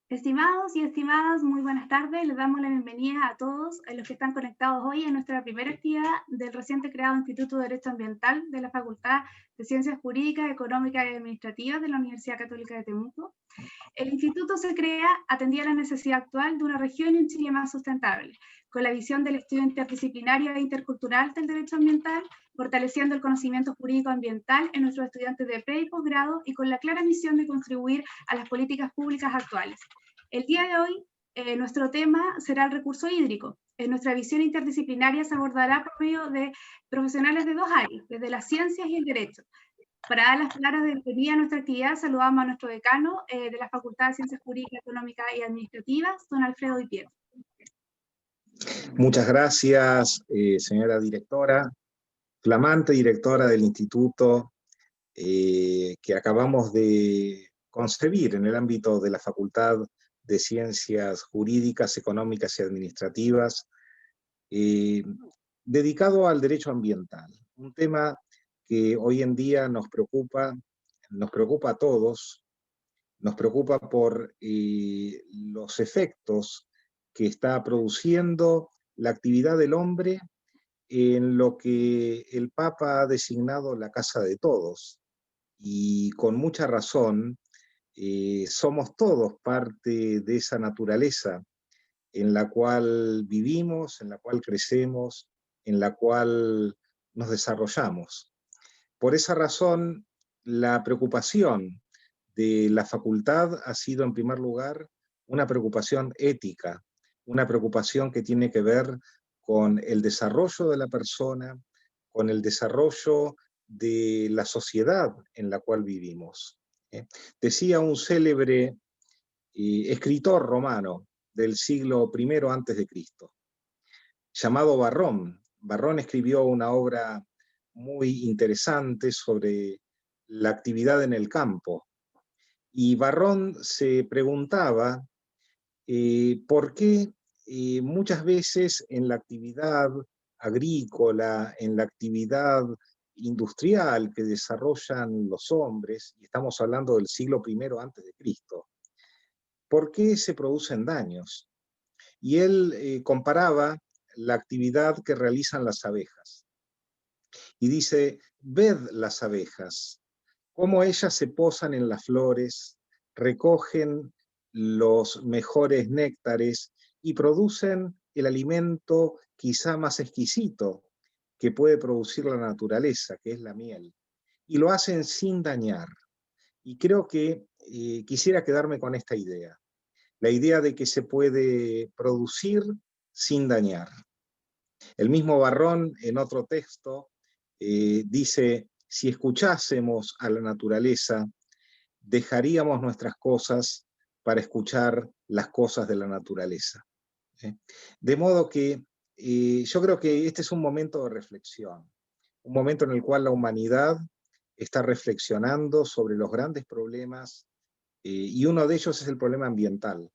Estimados y estimadas, muy buenas tardes. Les damos la bienvenida a todos los que están conectados hoy en nuestra primera actividad del reciente creado Instituto de Derecho Ambiental de la Facultad de Ciencias Jurídicas, Económicas y Administrativas de la Universidad Católica de Temuco. El instituto se crea atendiendo a la necesidad actual de una región y un Chile más sustentable, con la visión del estudio interdisciplinario e intercultural del derecho ambiental, fortaleciendo el conocimiento jurídico ambiental en nuestros estudiantes de pre y posgrado y con la clara misión de contribuir a las políticas públicas actuales. El día de hoy, nuestro tema será el recurso hídrico. En nuestra visión interdisciplinaria se abordará por medio de profesionales de dos áreas, desde las ciencias y el derecho. Para dar las palabras de bienvenida a nuestra actividad, saludamos a nuestro decano de la Facultad de Ciencias Jurídicas, Económicas y Administrativas, don Alfredo Di Pietro. Muchas gracias, señora directora, flamante directora del instituto que acabamos de concebir en el ámbito de la Facultad de Ciencias Jurídicas, Económicas y Administrativas, dedicado al derecho ambiental, un tema que hoy en día nos preocupa a todos, nos preocupa por los efectos que está produciendo la actividad del hombre en lo que el Papa ha designado la casa de todos. Y con mucha razón, somos todos parte de esa naturaleza en la cual vivimos, en la cual crecemos, en la cual nos desarrollamos. Por esa razón, la preocupación de la facultad ha sido, en primer lugar, una preocupación ética, una preocupación que tiene que ver con el desarrollo de la persona, con el desarrollo de la sociedad en la cual vivimos. Decía un célebre escritor romano del siglo I antes de Cristo, llamado Varrón. Varrón escribió una obra muy interesante sobre la actividad en el campo. Y Varrón se preguntaba por qué muchas veces en la actividad agrícola, en la actividad industrial que desarrollan los hombres, y estamos hablando del siglo I antes de Cristo, ¿por qué se producen daños? Y él comparaba la actividad que realizan las abejas. Y dice, ved las abejas, cómo ellas se posan en las flores, recogen los mejores néctares y producen el alimento quizá más exquisito que puede producir la naturaleza, que es la miel. Y lo hacen sin dañar. Y creo que quisiera quedarme con esta idea. La idea de que se puede producir sin dañar. El mismo Varrón, en otro texto, dice, si escuchásemos a la naturaleza, dejaríamos nuestras cosas para escuchar las cosas de la naturaleza. De modo que yo creo que este es un momento de reflexión, un momento en el cual la humanidad está reflexionando sobre los grandes problemas, y uno de ellos es el problema ambiental.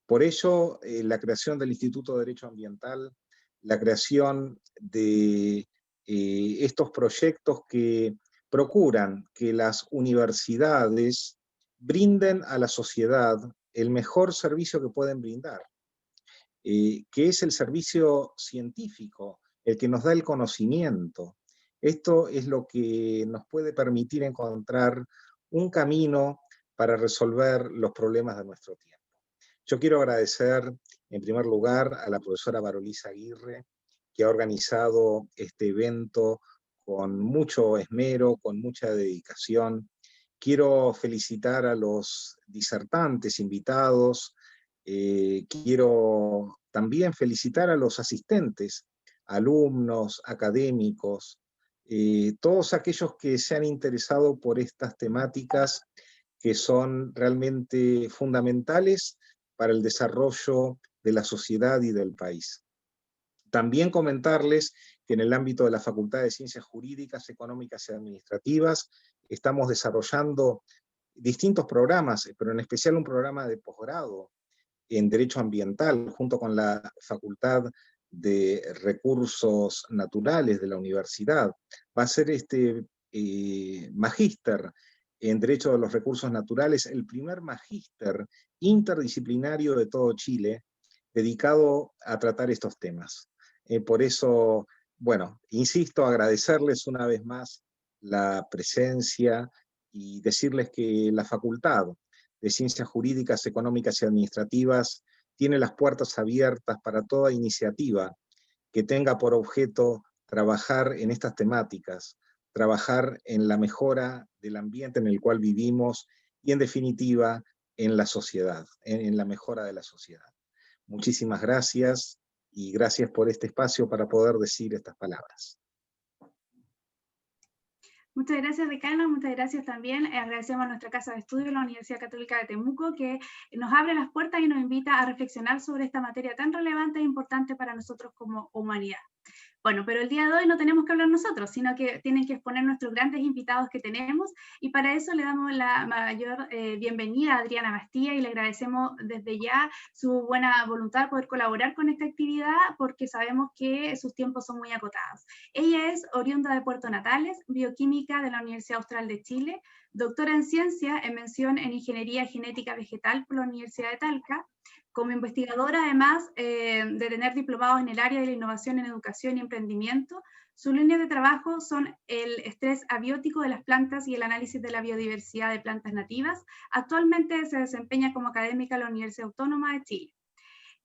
Por ello, la creación del Instituto de Derecho Ambiental, la creación de estos proyectos que procuran que las universidades brinden a la sociedad el mejor servicio que pueden brindar, que es el servicio científico, el que nos da el conocimiento. Esto es lo que nos puede permitir encontrar un camino para resolver los problemas de nuestro tiempo. Yo quiero agradecer, en primer lugar, a la profesora Barolisa Aguirre, que ha organizado este evento con mucho esmero, con mucha dedicación. Quiero felicitar a los disertantes invitados, quiero también felicitar a los asistentes, alumnos, académicos, todos aquellos que se han interesado por estas temáticas que son realmente fundamentales para el desarrollo de la sociedad y del país. También comentarles que en el ámbito de la Facultad de Ciencias Jurídicas, Económicas y Administrativas estamos desarrollando distintos programas, pero en especial un programa de posgrado en Derecho Ambiental, junto con la Facultad de Recursos Naturales de la Universidad. Va a ser este magíster en Derecho de los Recursos Naturales, el primer magíster interdisciplinario de todo Chile dedicado a tratar estos temas. Por eso, bueno, insisto, agradecerles una vez más la presencia y decirles que la Facultad de Ciencias Jurídicas, Económicas y Administrativas tiene las puertas abiertas para toda iniciativa que tenga por objeto trabajar en estas temáticas, trabajar en la mejora del ambiente en el cual vivimos y, en definitiva, en la sociedad, en la mejora de la sociedad. Muchísimas gracias y gracias por este espacio para poder decir estas palabras. Muchas gracias, decano. Muchas gracias también. Agradecemos a nuestra Casa de Estudio, la Universidad Católica de Temuco, que nos abre las puertas y nos invita a reflexionar sobre esta materia tan relevante e importante para nosotros como humanidad. Bueno, pero el día de hoy no tenemos que hablar nosotros, sino que tienen que exponer nuestros grandes invitados que tenemos, y para eso le damos la mayor bienvenida a Adriana Bastía y le agradecemos desde ya su buena voluntad de poder colaborar con esta actividad, porque sabemos que sus tiempos son muy acotados. Ella es oriunda de Puerto Natales, bioquímica de la Universidad Austral de Chile, doctora en ciencia en mención en Ingeniería Genética Vegetal por la Universidad de Talca. Como investigadora, además de tener diplomados en el área de la innovación en educación y emprendimiento, sus líneas de trabajo son el estrés abiótico de las plantas y el análisis de la biodiversidad de plantas nativas. Actualmente se desempeña como académica en la Universidad Autónoma de Chile.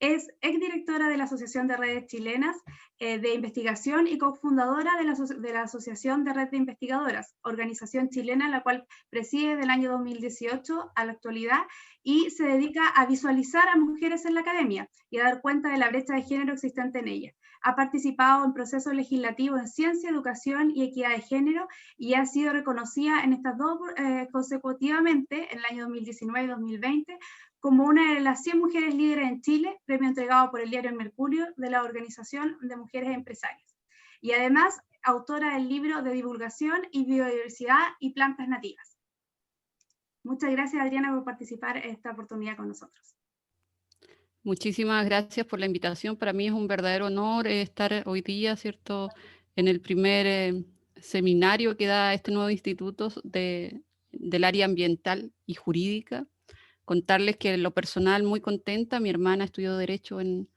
Es exdirectora de la Asociación de Redes Chilenas de Investigación y cofundadora de la Asociación de Red de Investigadoras, organización chilena la cual preside del año 2018 a la actualidad, y se dedica a visualizar a mujeres en la academia y a dar cuenta de la brecha de género existente en ella. Ha participado en procesos legislativos en ciencia, educación y equidad de género, y ha sido reconocida en estas dos consecutivamente, en el año 2019 y 2020, como una de las 100 mujeres líderes en Chile, premio entregado por el diario El Mercurio de la Organización de Mujeres Empresarias. Y además, autora del libro de divulgación y biodiversidad y plantas nativas. Muchas gracias, Adriana, por participar en esta oportunidad con nosotros. Muchísimas gracias por la invitación. Para mí es un verdadero honor estar hoy día, ¿cierto?, en el primer seminario que da este nuevo instituto del área ambiental y jurídica. Contarles que en lo personal muy contenta, mi hermana estudió Derecho en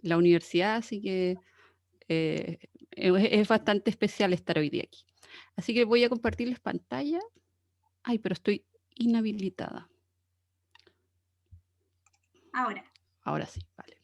la universidad, así que es bastante especial estar hoy día aquí. Así que voy a compartirles pantalla. Ay, pero estoy inhabilitada. Ahora. Ahora sí, vale.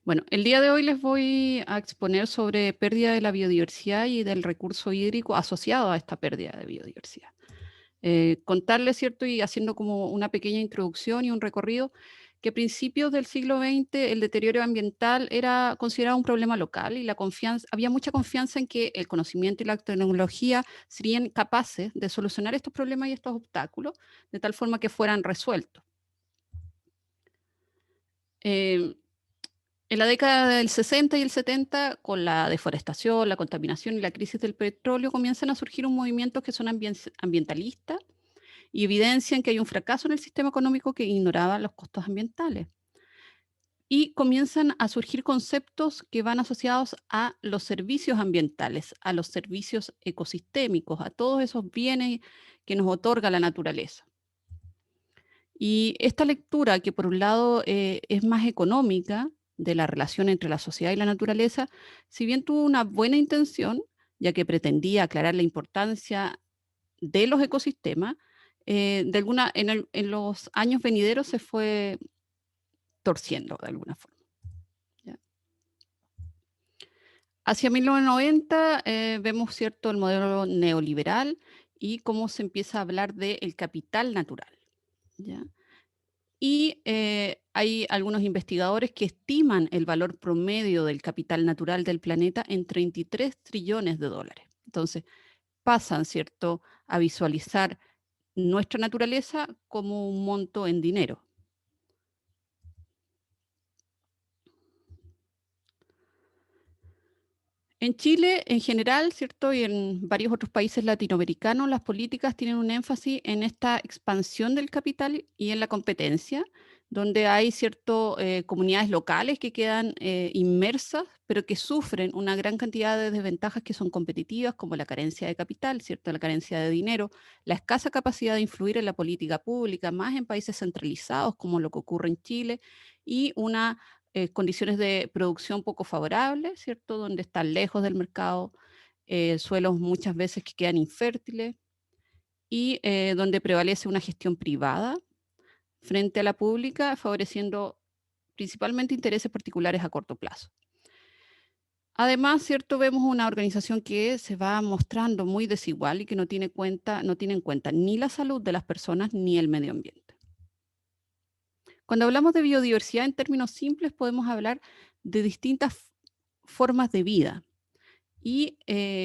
Bueno, el día de hoy les voy a exponer sobre pérdida de la biodiversidad y del recurso hídrico asociado a esta pérdida de biodiversidad. Contarles, ¿cierto? Y haciendo como una pequeña introducción y un recorrido, que a principios del siglo XX el deterioro ambiental era considerado un problema local y había mucha confianza en que el conocimiento y la tecnología serían capaces de solucionar estos problemas y estos obstáculos de tal forma que fueran resueltos. En la década del 60 y el 70, con la deforestación, la contaminación y la crisis del petróleo, comienzan a surgir un movimientos que son ambientalistas y evidencian que hay un fracaso en el sistema económico que ignoraba los costos ambientales. Y comienzan a surgir conceptos que van asociados a los servicios ambientales, a los servicios ecosistémicos, a todos esos bienes que nos otorga la naturaleza. Y esta lectura, que por un lado es más económica, de la relación entre la sociedad y la naturaleza, si bien tuvo una buena intención, ya que pretendía aclarar la importancia de los ecosistemas, en los años venideros se fue torciendo de alguna forma. ¿Ya? Hacia 1990 vemos, ¿cierto?, el modelo neoliberal y cómo se empieza a hablar del capital natural. ¿Ya? Y hay algunos investigadores que estiman el valor promedio del capital natural del planeta en 33 trillones de dólares. Entonces, pasan, ¿cierto?, a visualizar nuestra naturaleza como un monto en dinero. En Chile, en general, ¿cierto? Y en varios otros países latinoamericanos, las políticas tienen un énfasis en esta expansión del capital y en la competencia, donde hay cierto comunidades locales que quedan inmersas, pero que sufren una gran cantidad de desventajas que son competitivas, como la carencia de capital, ¿cierto? La carencia de dinero, la escasa capacidad de influir en la política pública, más en países centralizados, como lo que ocurre en Chile, y una condiciones de producción poco favorables, ¿cierto? Donde están lejos del mercado, suelos muchas veces que quedan infértiles y donde prevalece una gestión privada frente a la pública, favoreciendo principalmente intereses particulares a corto plazo. Además, ¿cierto? Vemos una organización que se va mostrando muy desigual y que no tiene en cuenta ni la salud de las personas ni el medio ambiente. Cuando hablamos de biodiversidad en términos simples, podemos hablar de distintas formas de vida y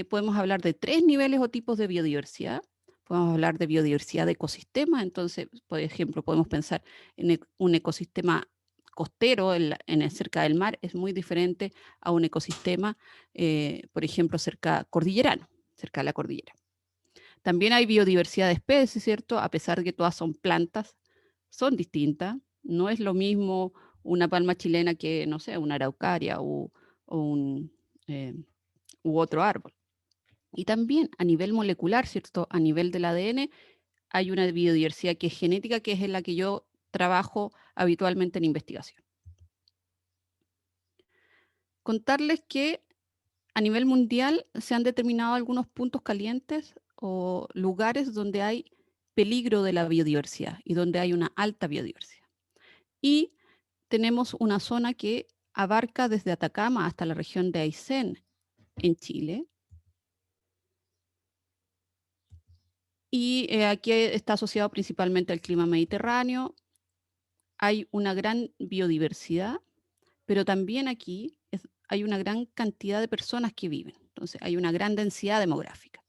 podemos hablar de 3 niveles o tipos de biodiversidad. Podemos hablar de biodiversidad de ecosistemas, entonces, por ejemplo, podemos pensar en un ecosistema costero cerca del mar, es muy diferente a un ecosistema, por ejemplo, cordillerano, cerca de la cordillera. También hay biodiversidad de especies, ¿cierto? A pesar de que todas son plantas, son distintas. No es lo mismo una palma chilena que, no sé, una araucaria o eh, u otro árbol. Y también a nivel molecular, ¿cierto? A nivel del ADN, hay una biodiversidad que es genética, que es en la que yo trabajo habitualmente en investigación. Contarles que a nivel mundial se han determinado algunos puntos calientes o lugares donde hay peligro de la biodiversidad y donde hay una alta biodiversidad. Y tenemos una zona que abarca desde Atacama hasta la región de Aysén en Chile. Y aquí está asociado principalmente al clima mediterráneo. Hay una gran biodiversidad, pero también aquí hay una gran cantidad de personas que viven. Entonces, hay una gran densidad demográfica.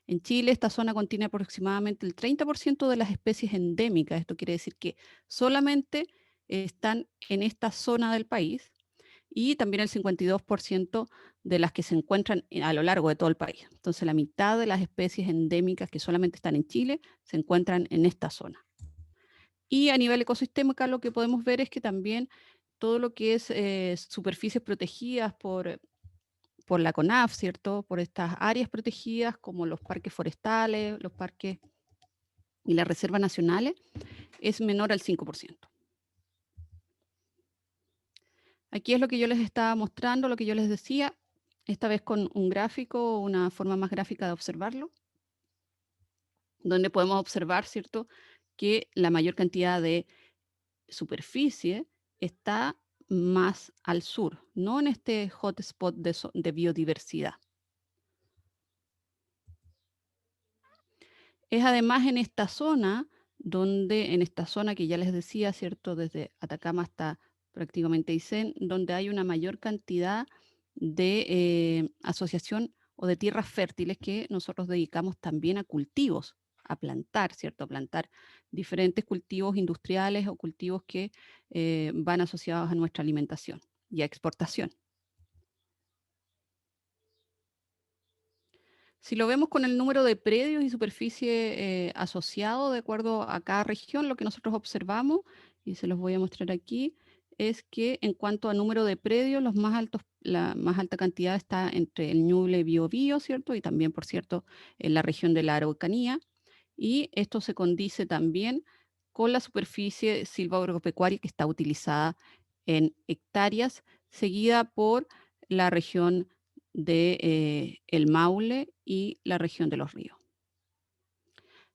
En Chile, esta zona contiene aproximadamente el 30% de las especies endémicas. Esto quiere decir que solamente están en esta zona del país y también el 52% de las que se encuentran a lo largo de todo el país. Entonces, la mitad de las especies endémicas que solamente están en Chile se encuentran en esta zona. Y a nivel ecosistémico, lo que podemos ver es que también todo lo que es superficies protegidas por la CONAF, ¿cierto? Por estas áreas protegidas como los parques forestales, los parques y las reservas nacionales, es menor al 5%. Aquí es lo que yo les estaba mostrando, lo que yo les decía, esta vez con un gráfico, una forma más gráfica de observarlo, donde podemos observar, ¿cierto?, que la mayor cantidad de superficie está más al sur, no en este hotspot de biodiversidad. Es además en esta zona que ya les decía, ¿cierto?, desde Atacama hasta prácticamente Aysén, donde hay una mayor cantidad de asociación o de tierras fértiles que nosotros dedicamos también a cultivos, a plantar, ¿cierto? A plantar diferentes cultivos industriales o cultivos que van asociados a nuestra alimentación y a exportación. Si lo vemos con el número de predios y superficie asociado de acuerdo a cada región, lo que nosotros observamos, y se los voy a mostrar aquí, es que en cuanto a número de predios, la más alta cantidad está entre el Ñuble y Biobío, ¿cierto? Y también, por cierto, en la región de la Araucanía. Y esto se condice también con la superficie silvagropecuaria que está utilizada en hectáreas, seguida por la región de el Maule y la región de los ríos.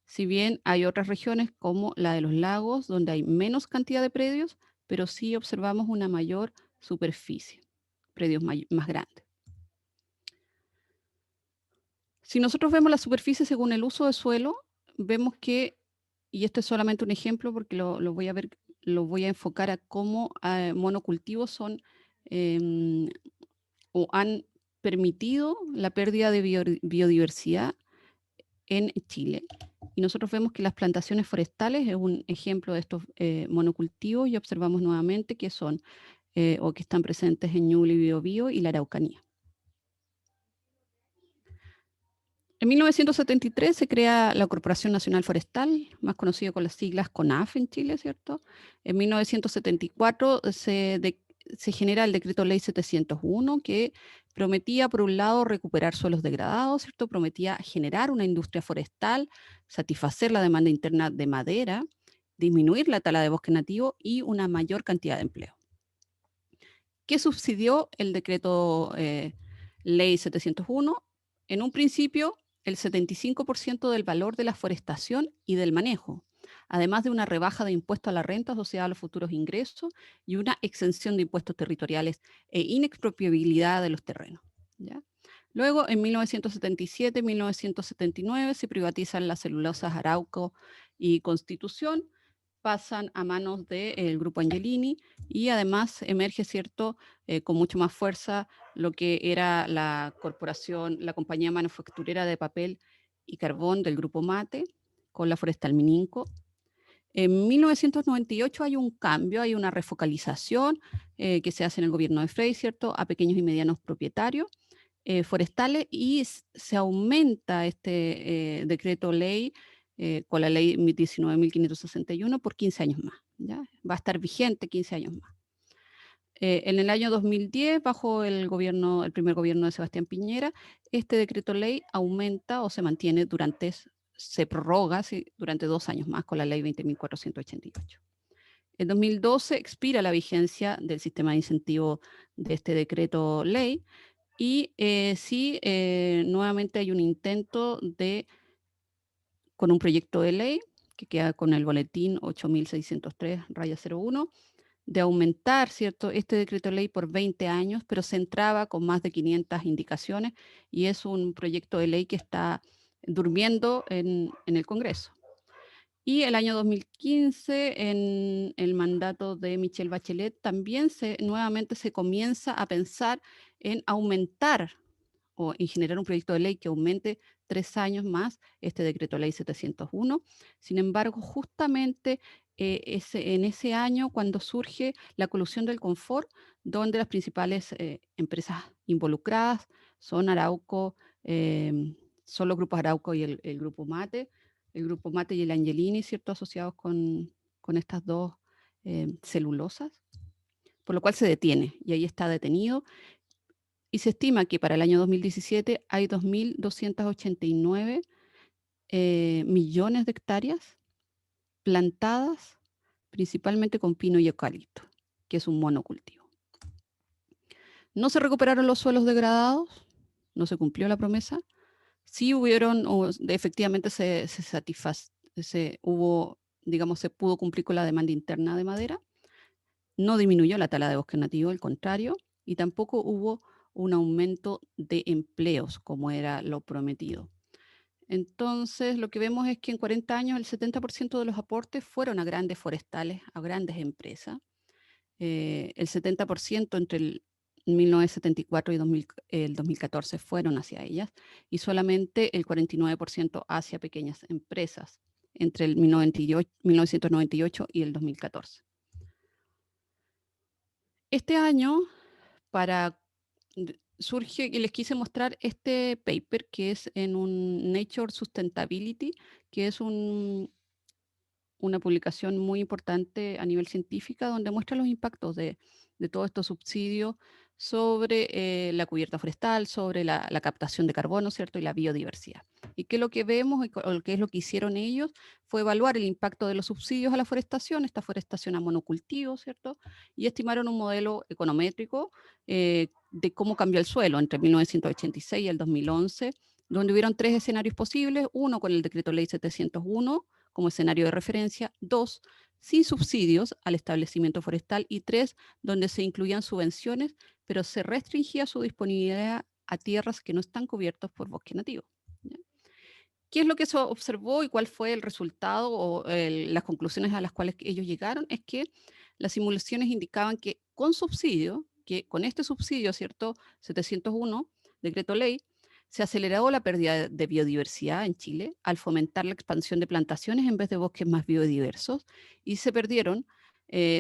Si bien hay otras regiones como la de los lagos, donde hay menos cantidad de predios, pero sí observamos una mayor superficie, predios más grandes. Si nosotros vemos la superficie según el uso de suelo, vemos que, y esto es solamente un ejemplo porque lo voy a enfocar a cómo monocultivos son o han permitido la pérdida de biodiversidad en Chile. Y nosotros vemos que las plantaciones forestales es un ejemplo de estos monocultivos y observamos nuevamente que son o que están presentes en Ñuble y Biobío y la Araucanía. En 1973 se crea la Corporación Nacional Forestal, más conocida con las siglas CONAF en Chile, ¿cierto? En 1974 se genera el Decreto Ley 701, que prometía, por un lado, recuperar suelos degradados, ¿cierto? Prometía generar una industria forestal, satisfacer la demanda interna de madera, disminuir la tala de bosque nativo y una mayor cantidad de empleo. ¿Qué subsidió el Decreto Ley 701? En un principio, el 75% del valor de la forestación y del manejo, además de una rebaja de impuestos a la renta asociada a los futuros ingresos y una exención de impuestos territoriales e inexpropiabilidad de los terrenos, ¿ya? Luego, en 1977 y 1979 se privatizan las celulosas Arauco y Constitución, pasan a manos del Grupo Angelini y además emerge, ¿cierto?, con mucho más fuerza lo que era la corporación, la compañía manufacturera de papel y carbón del Grupo Mate, con la Forestal Mininco. En 1998 hay un cambio, hay una refocalización que se hace en el gobierno de Frey, ¿cierto?, a pequeños y medianos propietarios forestales, y se aumenta este decreto ley con la ley 19.561 por 15 años más, ¿ya? Va a estar vigente 15 años más. En el año 2010, bajo el primer gobierno de Sebastián Piñera, este decreto ley aumenta o se mantiene se prorroga durante 2 años más con la ley 20.488. En 2012 expira la vigencia del sistema de incentivo de este decreto ley y nuevamente hay un intento con un proyecto de ley que queda con el boletín 8603-01, de aumentar, ¿cierto?, este decreto ley por 20 años, pero se entraba con más de 500 indicaciones y es un proyecto de ley que está durmiendo en el Congreso. Y el año 2015, en el mandato de Michelle Bachelet, también nuevamente se comienza a pensar en aumentar o en generar un proyecto de ley que aumente 3 años más este decreto ley 701. Sin embargo, justamente en ese año cuando surge la colusión del confort, donde las principales empresas involucradas son Arauco, son los grupos Arauco y el Grupo Mate, y el Angelini, ¿cierto?, asociados con estas dos celulosas, por lo cual se detiene y ahí está detenido. Y se estima que para el año 2017 hay 2.289 millones de hectáreas plantadas principalmente con pino y eucalipto, que es un monocultivo. No se recuperaron los suelos degradados, no se cumplió la promesa. Sí efectivamente se pudo cumplir con la demanda interna de madera. No disminuyó la tala de bosque nativo, al contrario, y tampoco hubo un aumento de empleos como era lo prometido. Entonces, lo que vemos es que en 40 años el 70% de los aportes fueron a grandes forestales, a grandes empresas. El 70% entre el 1974 y el 2014 fueron hacia ellas y solamente el 49% hacia pequeñas empresas entre el 1998 y el 2014. Este año, surge y les quise mostrar este paper que es en un Nature Sustainability, que es una publicación muy importante a nivel científico, donde muestra los impactos de todos estos subsidios sobre la cubierta forestal, sobre la captación de carbono, ¿cierto?, y la biodiversidad. Y que lo que vemos, o qué es lo que hicieron ellos, fue evaluar el impacto de los subsidios a la forestación, esta forestación a monocultivo, ¿cierto?, y estimaron un modelo econométrico de cómo cambió el suelo entre 1986 y el 2011, donde hubieron 3 escenarios posibles: uno con el decreto ley 701 como escenario de referencia; 2, sin subsidios al establecimiento forestal; y 3, donde se incluían subvenciones, pero se restringía su disponibilidad a tierras que no están cubiertas por bosque nativo, ¿ya? ¿Qué es lo que se observó y cuál fue el resultado o las conclusiones a las cuales ellos llegaron? Es que las simulaciones indicaban que con este subsidio, ¿cierto?, 701, decreto ley, se aceleró la pérdida de biodiversidad en Chile al fomentar la expansión de plantaciones en vez de bosques más biodiversos, y se perdieron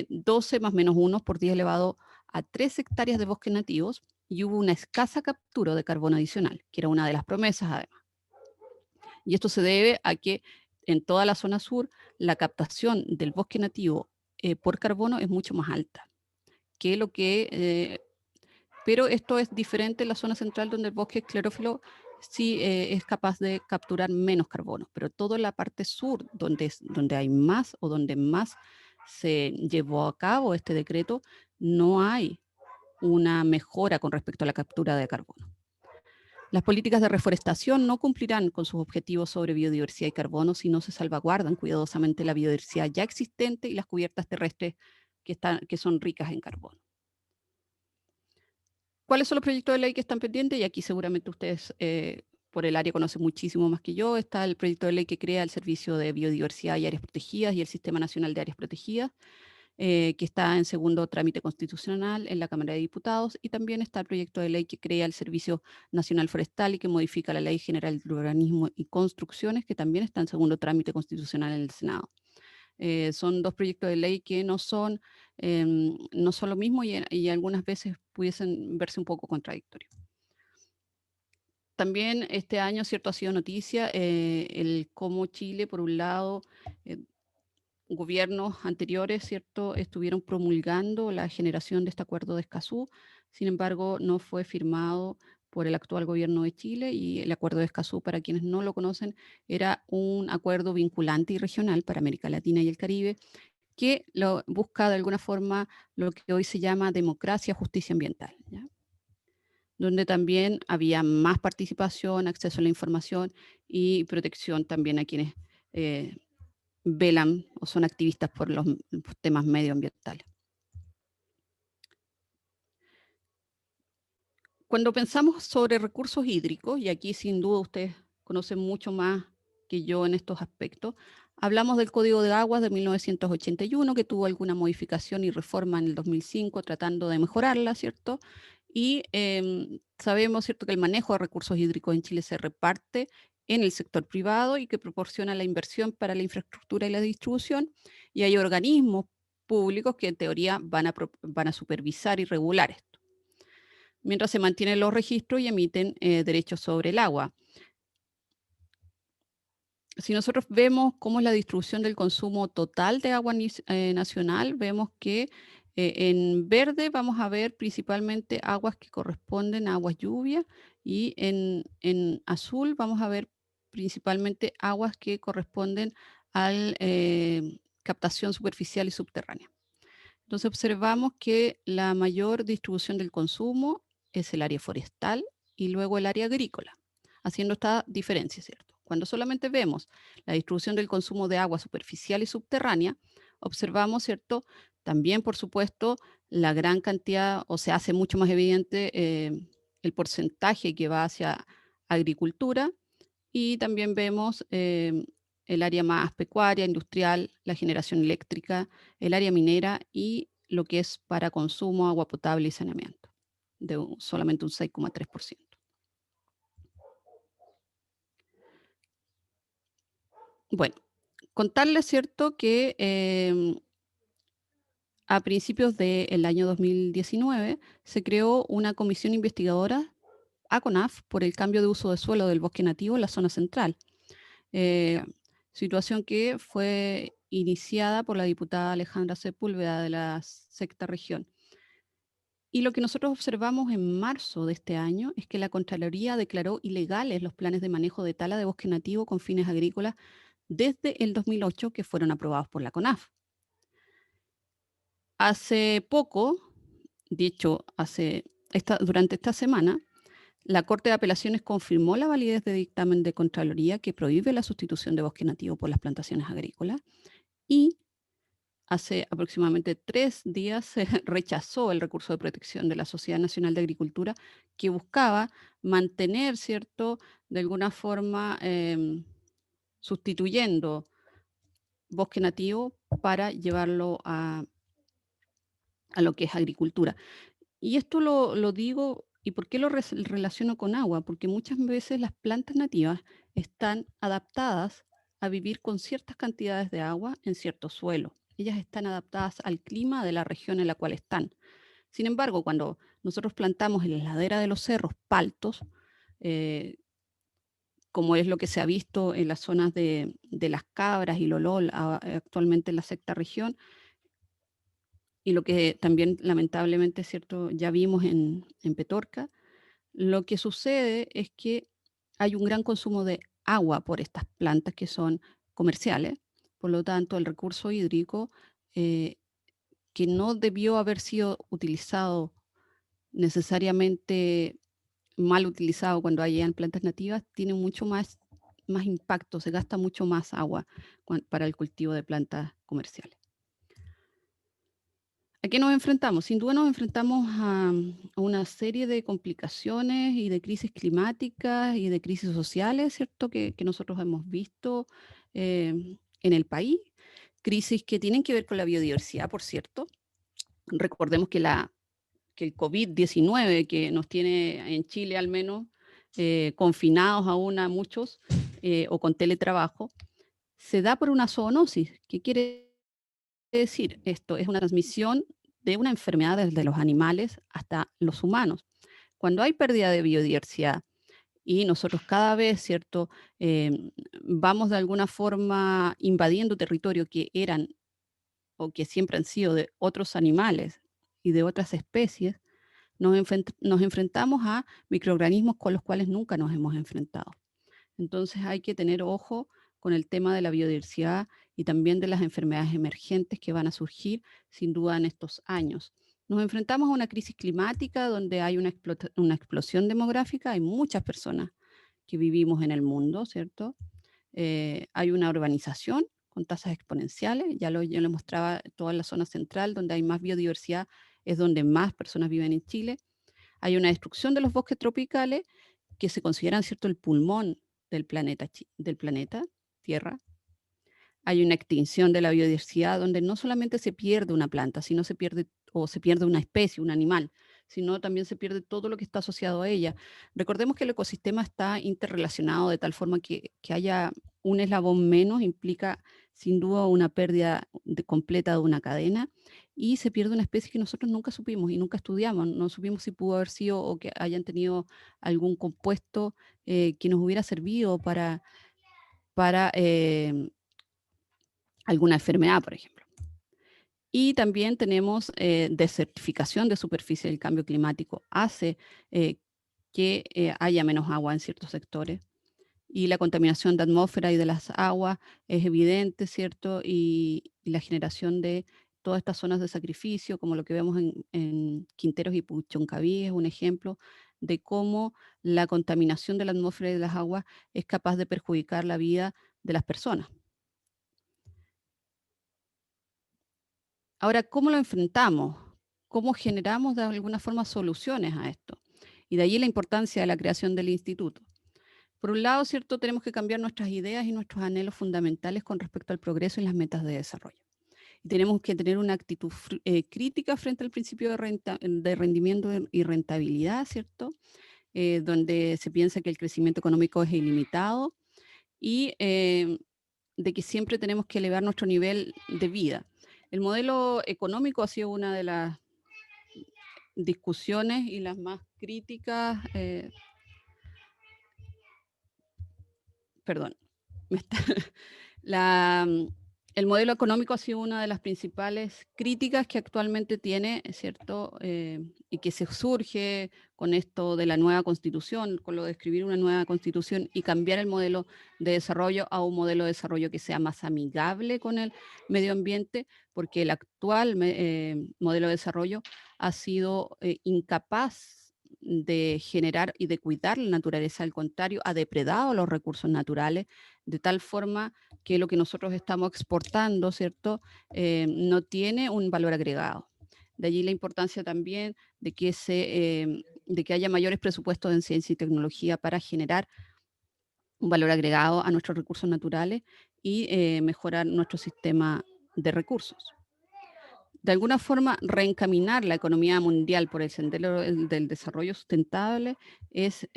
12 más menos 1 por 10 elevado a 3 hectáreas de bosques nativos, y hubo una escasa captura de carbono adicional, que era una de las promesas además. Y esto se debe a que en toda la zona sur la captación del bosque nativo por carbono es mucho más alta que lo que... pero esto es diferente en la zona central donde el bosque esclerófilo sí es capaz de capturar menos carbono, pero toda la parte sur donde hay más o donde más se llevó a cabo este decreto, no hay una mejora con respecto a la captura de carbono. Las políticas de reforestación no cumplirán con sus objetivos sobre biodiversidad y carbono si no se salvaguardan cuidadosamente la biodiversidad ya existente y las cubiertas terrestres que son ricas en carbono. ¿Cuáles son los proyectos de ley que están pendientes? Y aquí seguramente ustedes por el área conocen muchísimo más que yo. Está el proyecto de ley que crea el Servicio de Biodiversidad y Áreas Protegidas y el Sistema Nacional de Áreas Protegidas, que está en segundo trámite constitucional en la Cámara de Diputados. Y también está el proyecto de ley que crea el Servicio Nacional Forestal y que modifica la Ley General del Urbanismo y Construcciones, que también está en segundo trámite constitucional en el Senado. Son dos proyectos de ley que no son lo mismo y algunas veces pudiesen verse un poco contradictorios. También este año, cierto, ha sido noticia el cómo Chile, por un lado, gobiernos anteriores, cierto, estuvieron promulgando la generación de este acuerdo de Escazú. Sin embargo, no fue firmado por el actual gobierno de Chile, y el acuerdo de Escazú, para quienes no lo conocen, era un acuerdo vinculante y regional para América Latina y el Caribe, que busca de alguna forma lo que hoy se llama democracia, justicia ambiental, ¿ya? Donde también había más participación, acceso a la información y protección también a quienes velan o son activistas por los temas medioambientales. Cuando pensamos sobre recursos hídricos, y aquí sin duda ustedes conocen mucho más que yo en estos aspectos, hablamos del Código de Aguas de 1981, que tuvo alguna modificación y reforma en el 2005, tratando de mejorarla, ¿cierto? Y sabemos, ¿cierto?, que el manejo de recursos hídricos en Chile se reparte en el sector privado y que proporciona la inversión para la infraestructura y la distribución, y hay organismos públicos que en teoría van a supervisar y regular esto, mientras se mantienen los registros y emiten derechos sobre el agua. Si nosotros vemos cómo es la distribución del consumo total de agua nacional, vemos que en verde vamos a ver principalmente aguas que corresponden a aguas lluvia, y en azul vamos a ver principalmente aguas que corresponden a captación superficial y subterránea. Entonces observamos que la mayor distribución del consumo es el área forestal y luego el área agrícola, haciendo esta diferencia, ¿cierto? Cuando solamente vemos la distribución del consumo de agua superficial y subterránea, observamos, ¿cierto?, también, por supuesto, la gran cantidad, o se hace mucho más evidente el porcentaje que va hacia agricultura, y también vemos el área más pecuaria, industrial, la generación eléctrica, el área minera y lo que es para consumo, agua potable y saneamiento, de solamente un 6,3%. Bueno, contarles, ¿cierto?, que a principios del año 2019 se creó una comisión investigadora, ACONAF, por el cambio de uso de suelo del bosque nativo en la zona central. Situación que fue iniciada por la diputada Alejandra Sepúlveda de la sexta región. Y lo que nosotros observamos en marzo de este año es que la Contraloría declaró ilegales los planes de manejo de tala de bosque nativo con fines agrícolas desde el 2008, que fueron aprobados por la CONAF. Hace poco, de hecho, durante esta semana, la Corte de Apelaciones confirmó la validez de dictamen de Contraloría que prohíbe la sustitución de bosque nativo por las plantaciones agrícolas, y hace aproximadamente 3 días se rechazó el recurso de protección de la Sociedad Nacional de Agricultura, que buscaba mantener, ¿cierto?, de alguna forma sustituyendo bosque nativo para llevarlo a lo que es agricultura. Y esto lo digo, ¿y por qué lo relaciono con agua? Porque muchas veces las plantas nativas están adaptadas a vivir con ciertas cantidades de agua en cierto suelo. Ellas están adaptadas al clima de la región en la cual están. Sin embargo, cuando nosotros plantamos en la ladera de los cerros paltos, como es lo que se ha visto en las zonas de Las Cabras y Lolol actualmente en la sexta región, y lo que también lamentablemente, ¿cierto?, ya vimos en Petorca. Lo que sucede es que hay un gran consumo de agua por estas plantas que son comerciales, por lo tanto el recurso hídrico eh, que no debió haber sido utilizado necesariamente mal utilizado cuando hayan plantas nativas, tiene mucho más impacto, se gasta mucho más agua para el cultivo de plantas comerciales. ¿A qué nos enfrentamos? Sin duda nos enfrentamos a una serie de complicaciones y de crisis climáticas y de crisis sociales, ¿cierto? Que nosotros hemos visto en el país. Crisis que tienen que ver con la biodiversidad, por cierto. Recordemos que el COVID-19, que nos tiene en Chile al menos confinados aún a muchos o con teletrabajo, se da por una zoonosis. ¿Qué quiere decir esto? Es una transmisión de una enfermedad desde los animales hasta los humanos. Cuando hay pérdida de biodiversidad y nosotros cada vez, ¿cierto?, vamos de alguna forma invadiendo territorio que eran o que siempre han sido de otros animales y de otras especies, nos enfrentamos a microorganismos con los cuales nunca nos hemos enfrentado. Entonces hay que tener ojo con el tema de la biodiversidad y también de las enfermedades emergentes que van a surgir sin duda en estos años. Nos enfrentamos a una crisis climática donde hay una explosión demográfica, hay muchas personas que vivimos en el mundo, ¿cierto? Hay una urbanización con tasas exponenciales, yo le mostraba toda la zona central donde hay más biodiversidad, es donde más personas viven en Chile. Hay una destrucción de los bosques tropicales que se consideran, ¿cierto?, el pulmón del planeta Tierra. Hay una extinción de la biodiversidad donde no solamente se pierde una planta, sino se pierde una especie, un animal, sino también se pierde todo lo que está asociado a ella. Recordemos que el ecosistema está interrelacionado de tal forma que haya un eslabón menos implica sin duda una pérdida completa de una cadena y se pierde una especie que nosotros nunca supimos y nunca estudiamos, no supimos si pudo haber sido o que hayan tenido algún compuesto que nos hubiera servido para alguna enfermedad, por ejemplo. Y también tenemos desertificación de superficie. El cambio climático hace que haya menos agua en ciertos sectores. Y la contaminación de atmósfera y de las aguas es evidente, ¿cierto? Y la generación de todas estas zonas de sacrificio, como lo que vemos en Quinteros y Puchoncaví, es un ejemplo de cómo la contaminación de la atmósfera y de las aguas es capaz de perjudicar la vida de las personas. Ahora, ¿cómo lo enfrentamos? ¿Cómo generamos de alguna forma soluciones a esto? Y de allí la importancia de la creación del instituto. Por un lado, ¿cierto?, tenemos que cambiar nuestras ideas y nuestros anhelos fundamentales con respecto al progreso y las metas de desarrollo. Y tenemos que tener una actitud crítica frente al principio de rendimiento y rentabilidad, ¿cierto? Donde se piensa que el crecimiento económico es ilimitado y de que siempre tenemos que elevar nuestro nivel de vida. El modelo económico ha sido una de las discusiones y las más críticas, perdón, la, el modelo económico ha sido una de las principales críticas que actualmente tiene, ¿cierto? Y que se surge con esto de la nueva constitución, con lo de escribir una nueva constitución y cambiar el modelo de desarrollo a un modelo de desarrollo que sea más amigable con el medio ambiente, porque el actual modelo de desarrollo ha sido incapaz de generar y de cuidar la naturaleza, al contrario, ha depredado los recursos naturales de tal forma que lo que nosotros estamos exportando, ¿cierto?, no tiene un valor agregado. De allí la importancia también de que haya mayores presupuestos en ciencia y tecnología para generar un valor agregado a nuestros recursos naturales y mejorar nuestro sistema de recursos. De alguna forma, reencaminar la economía mundial por el sendero del desarrollo sustentable es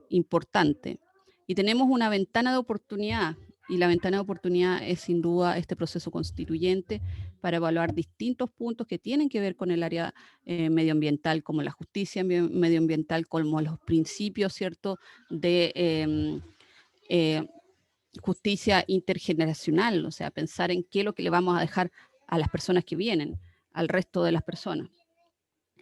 importante. Y tenemos una ventana de oportunidad y la ventana de oportunidad es sin duda este proceso constituyente para evaluar distintos puntos que tienen que ver con el área medioambiental, como la justicia medioambiental, como los principios, ¿cierto?, de justicia intergeneracional, o sea, pensar en qué es lo que le vamos a dejar a las personas que vienen, al resto de las personas.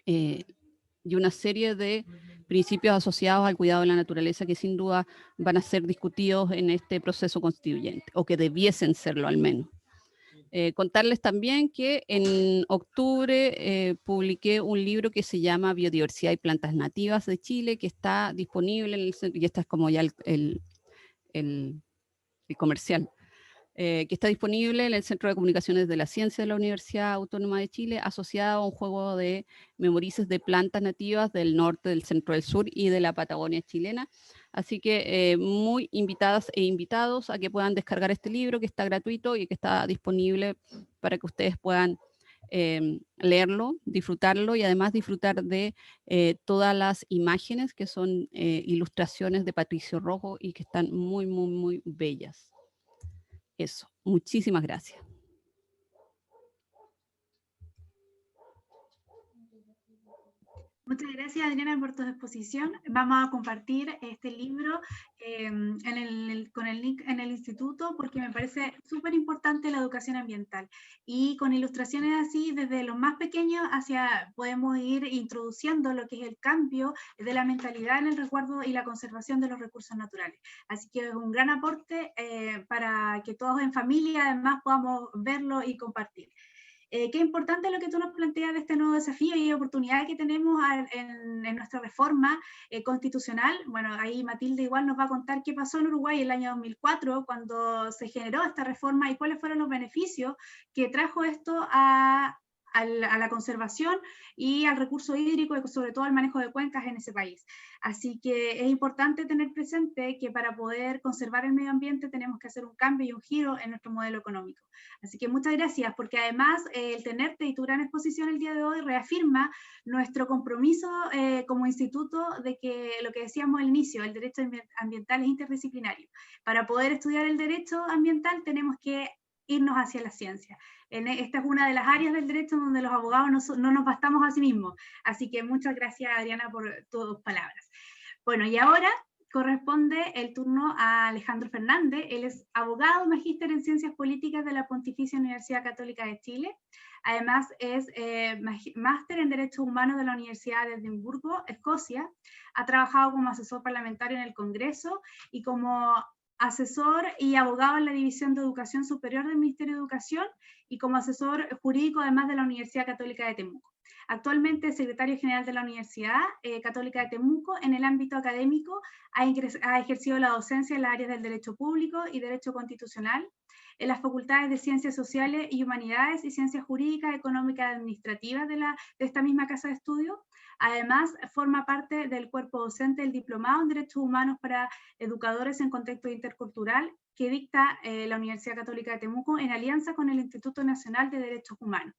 Y una serie de principios asociados al cuidado de la naturaleza que sin duda van a ser discutidos en este proceso constituyente, o que debiesen serlo al menos. Contarles también que en octubre publiqué un libro que se llama Biodiversidad y Plantas Nativas de Chile, que está disponible en el centro, y esta es como ya el comercial, que está disponible en el Centro de Comunicaciones de la Ciencia de la Universidad Autónoma de Chile, asociado a un juego de memorices de plantas nativas del norte, del centro, del sur y de la Patagonia chilena. Así que muy invitadas e invitados a que puedan descargar este libro, que está gratuito y que está disponible para que ustedes puedan leerlo, disfrutarlo, y además disfrutar de todas las imágenes que son ilustraciones de Patricio Rojo y que están muy, muy, muy bellas. Eso, muchísimas gracias. Muchas gracias, Adriana, por tu exposición. Vamos a compartir este libro con el link en el instituto, porque me parece súper importante la educación ambiental. Y con ilustraciones así, desde los más pequeños podemos ir introduciendo lo que es el cambio de la mentalidad en el resguardo y la conservación de los recursos naturales. Así que es un gran aporte para que todos en familia además podamos verlo y compartir. Qué importante lo que tú nos planteas de este nuevo desafío y oportunidad que tenemos en nuestra reforma constitucional. Bueno, ahí Matilde igual nos va a contar qué pasó en Uruguay el año 2004, cuando se generó esta reforma, y cuáles fueron los beneficios que trajo esto a la conservación y al recurso hídrico, y sobre todo al manejo de cuencas en ese país. Así que es importante tener presente que para poder conservar el medio ambiente tenemos que hacer un cambio y un giro en nuestro modelo económico. Así que muchas gracias, porque además el tenerte y tu gran exposición el día de hoy reafirma nuestro compromiso como instituto de que lo que decíamos al inicio, el derecho ambiental es interdisciplinario. Para poder estudiar el derecho ambiental tenemos que irnos hacia la ciencia. Esta es una de las áreas del derecho donde los abogados no nos bastamos a sí mismos. Así que muchas gracias, Adriana, por tus palabras. Bueno, y ahora corresponde el turno a Alejandro Fernández. Él es abogado, magíster en Ciencias Políticas de la Pontificia Universidad Católica de Chile. Además es máster en Derechos Humanos de la Universidad de Edimburgo, Escocia. Ha trabajado como asesor parlamentario en el Congreso y como asesor y abogado en la División de Educación Superior del Ministerio de Educación, y como asesor jurídico además de la Universidad Católica de Temuco. Actualmente es secretario general de la Universidad Católica de Temuco. En el ámbito académico ha ejercido la docencia en las áreas del derecho público y derecho constitucional, en las facultades de Ciencias Sociales y Humanidades y Ciencias Jurídicas, Económicas y Administrativas de esta misma casa de estudio. Además, forma parte del cuerpo docente del Diplomado en Derechos Humanos para Educadores en Contexto Intercultural, que dicta la Universidad Católica de Temuco en alianza con el Instituto Nacional de Derechos Humanos.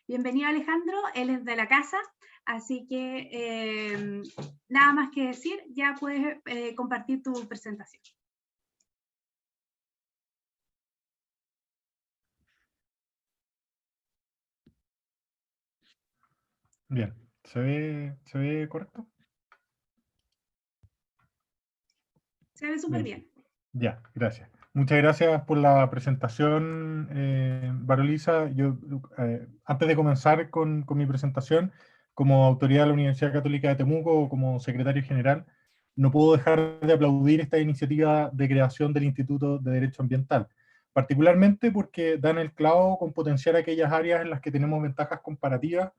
Bienvenido, Alejandro, él es de la casa, así que nada más que decir, ya puedes compartir tu presentación. Bien, ¿se ve correcto? Se ve súper bien. Ya, gracias. Muchas gracias por la presentación, Barolisa. Yo, antes de comenzar con mi presentación, como autoridad de la Universidad Católica de Temuco, como secretario general, no puedo dejar de aplaudir esta iniciativa de creación del Instituto de Derecho Ambiental, particularmente porque dan el clavo con potenciar aquellas áreas en las que tenemos ventajas comparativas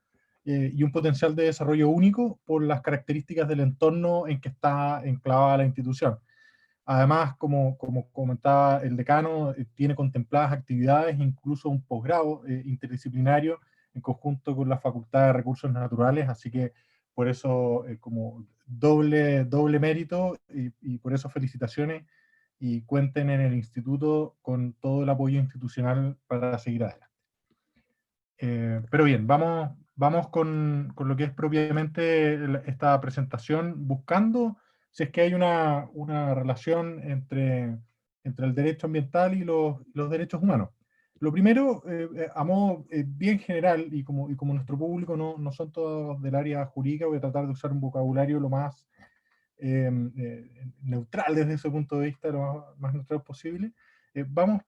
y un potencial de desarrollo único por las características del entorno en que está enclavada la institución. Además, como comentaba el decano, tiene contempladas actividades, incluso un posgrado interdisciplinario en conjunto con la Facultad de Recursos Naturales, así que por eso como doble mérito y por eso felicitaciones, y cuenten en el instituto con todo el apoyo institucional para seguir adelante. Pero bien, vamos con lo que es propiamente esta presentación, buscando si es que hay una relación entre entre el derecho ambiental y los derechos humanos. Lo primero, a modo bien general, y como nuestro público no son todos del área jurídica, voy a tratar de usar un vocabulario lo más neutral desde ese punto de vista, lo más neutral posible. Vamos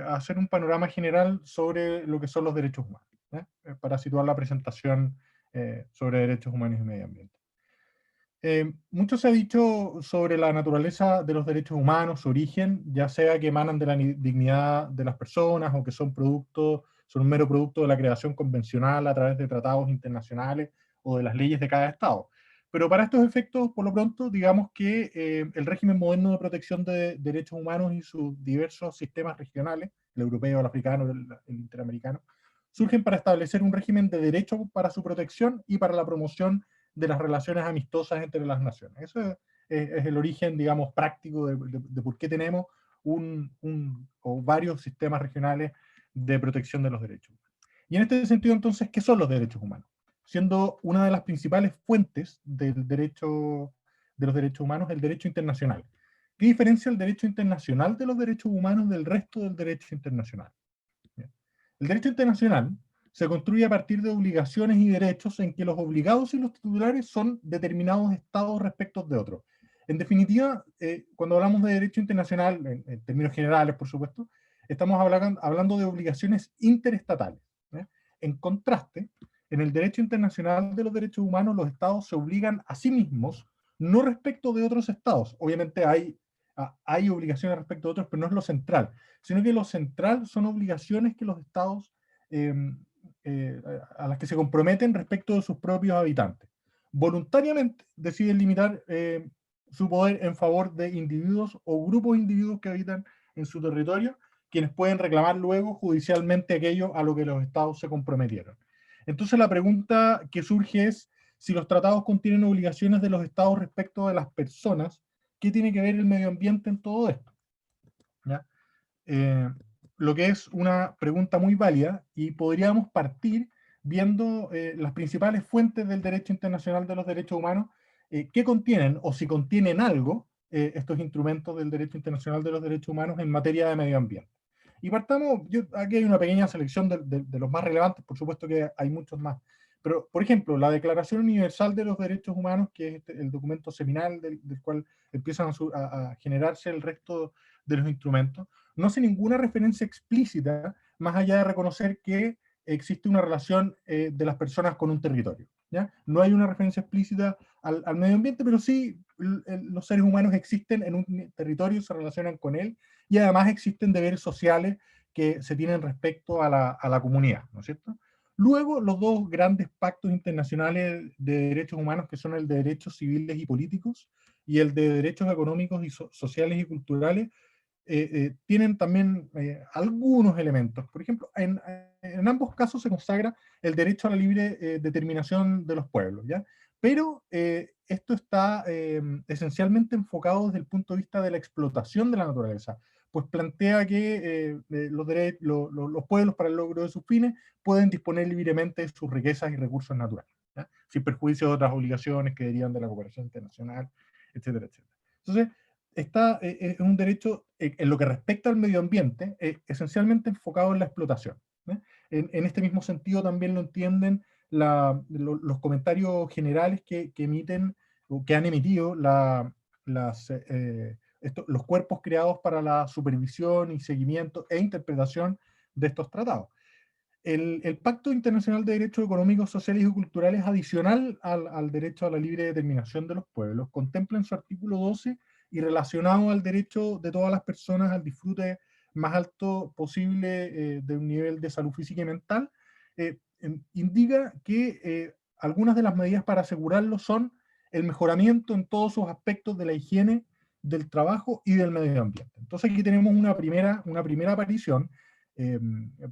a hacer un panorama general sobre lo que son los derechos humanos, para situar la presentación sobre derechos humanos y medio ambiente. Mucho se ha dicho sobre la naturaleza de los derechos humanos, su origen, ya sea que emanan de la dignidad de las personas o que son un mero producto de la creación convencional a través de tratados internacionales o de las leyes de cada Estado. Pero para estos efectos, por lo pronto, digamos que el régimen moderno de protección de derechos humanos y sus diversos sistemas regionales, el europeo, el africano, el interamericano, surgen para establecer un régimen de derecho para su protección y para la promoción de las relaciones amistosas entre las naciones. Eso es el origen, digamos, práctico de por qué tenemos o varios sistemas regionales de protección de los derechos humanos. Y en este sentido, entonces, ¿qué son los derechos humanos? Siendo una de las principales fuentes de los derechos humanos el derecho internacional. ¿Qué diferencia el derecho internacional de los derechos humanos del resto del derecho internacional? Bien. El derecho internacional se construye a partir de obligaciones y derechos en que los obligados y los titulares son determinados estados respecto de otros. En definitiva, cuando hablamos de derecho internacional, en términos generales, por supuesto, estamos hablando de obligaciones interestatales. En contraste, en el derecho internacional de los derechos humanos, los estados se obligan a sí mismos, no respecto de otros estados. Obviamente hay obligaciones respecto de otros, pero no es lo central, sino que lo central son obligaciones que los estados a las que se comprometen respecto de sus propios habitantes. Voluntariamente deciden limitar su poder en favor de individuos o grupos de individuos que habitan en su territorio, quienes pueden reclamar luego judicialmente aquello a lo que los estados se comprometieron. Entonces la pregunta que surge es, si los tratados contienen obligaciones de los estados respecto de las personas, ¿qué tiene que ver el medio ambiente en todo esto? ¿Ya? Lo que es una pregunta muy válida, y podríamos partir viendo las principales fuentes del derecho internacional de los derechos humanos, qué contienen, o si contienen algo, estos instrumentos del derecho internacional de los derechos humanos en materia de medio ambiente. Y partamos, aquí hay una pequeña selección de los más relevantes, por supuesto que hay muchos más, pero por ejemplo, la Declaración Universal de los Derechos Humanos, que es el documento seminal del cual empiezan a generarse el resto de los instrumentos, no hace ninguna referencia explícita, más allá de reconocer que existe una relación de las personas con un territorio, ¿ya? No hay una referencia explícita al medio ambiente, pero sí los seres humanos existen en un territorio, se relacionan con él, y además existen deberes sociales que se tienen respecto a la comunidad, ¿no es cierto? Luego, los dos grandes pactos internacionales de derechos humanos, que son el de derechos civiles y políticos, y el de derechos económicos y sociales y culturales, tienen también algunos elementos. Por ejemplo, en ambos casos se consagra el derecho a la libre determinación de los pueblos, ¿ya? Pero esto está esencialmente enfocado desde el punto de vista de la explotación de la naturaleza, pues plantea que los pueblos, para el logro de sus fines, pueden disponer libremente de sus riquezas y recursos naturales, ¿ya? Sin perjuicio de otras obligaciones que derivan de la cooperación internacional, etcétera, etcétera. Entonces, es un derecho en lo que respecta al medio ambiente, esencialmente enfocado en la explotación. En este mismo sentido también lo entienden los comentarios generales que emiten, o que han emitido los cuerpos creados para la supervisión y seguimiento e interpretación de estos tratados. El Pacto Internacional de Derechos Económicos, Sociales y Culturales, adicional al derecho a la libre determinación de los pueblos, contempla en su artículo 12, y relacionado al derecho de todas las personas al disfrute más alto posible de un nivel de salud física y mental, indica que algunas de las medidas para asegurarlo son el mejoramiento en todos sus aspectos de la higiene, del trabajo y del medio ambiente. Entonces aquí tenemos una primera aparición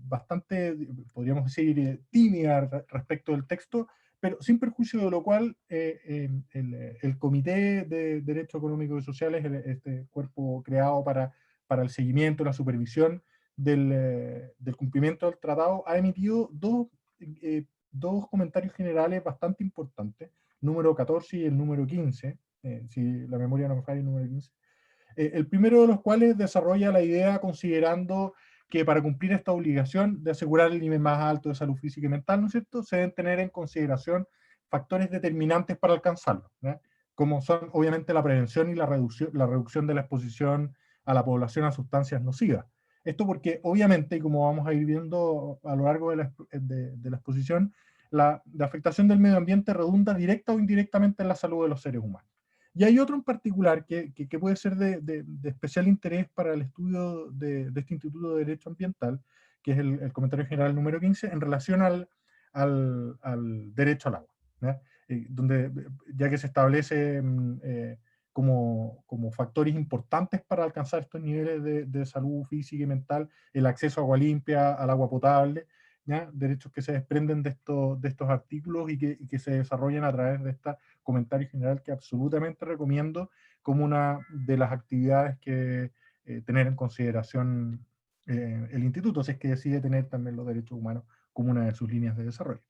bastante, podríamos decir, tímida respecto del texto, pero sin perjuicio de lo cual el Comité de Derechos Económicos y Sociales, este cuerpo creado para el seguimiento, la supervisión del cumplimiento del tratado, ha emitido dos comentarios generales bastante importantes, número 14 y el número 15, si la memoria no me falla, el número 15, El primero de los cuales desarrolla la idea considerando que para cumplir esta obligación de asegurar el nivel más alto de salud física y mental, ¿no es cierto?, se deben tener en consideración factores determinantes para alcanzarlo, ¿no?, como son obviamente la prevención y la reducción de la exposición a la población a sustancias nocivas. Esto porque obviamente, y como vamos a ir viendo a lo largo de la exposición, la afectación del medio ambiente redunda directa o indirectamente en la salud de los seres humanos. Y hay otro en particular que puede ser de especial interés para el estudio de este Instituto de Derecho Ambiental, que es el comentario general número 15, en relación al derecho al agua, ¿ya? Donde, ya que se establece como factores importantes para alcanzar estos niveles de salud física y mental, el acceso a agua limpia, al agua potable, ¿ya?, derechos que se desprenden de estos artículos y que se desarrollan a través de este comentario general, que absolutamente recomiendo como una de las actividades que tener en consideración el instituto, si es que decide tener también los derechos humanos como una de sus líneas de desarrollo.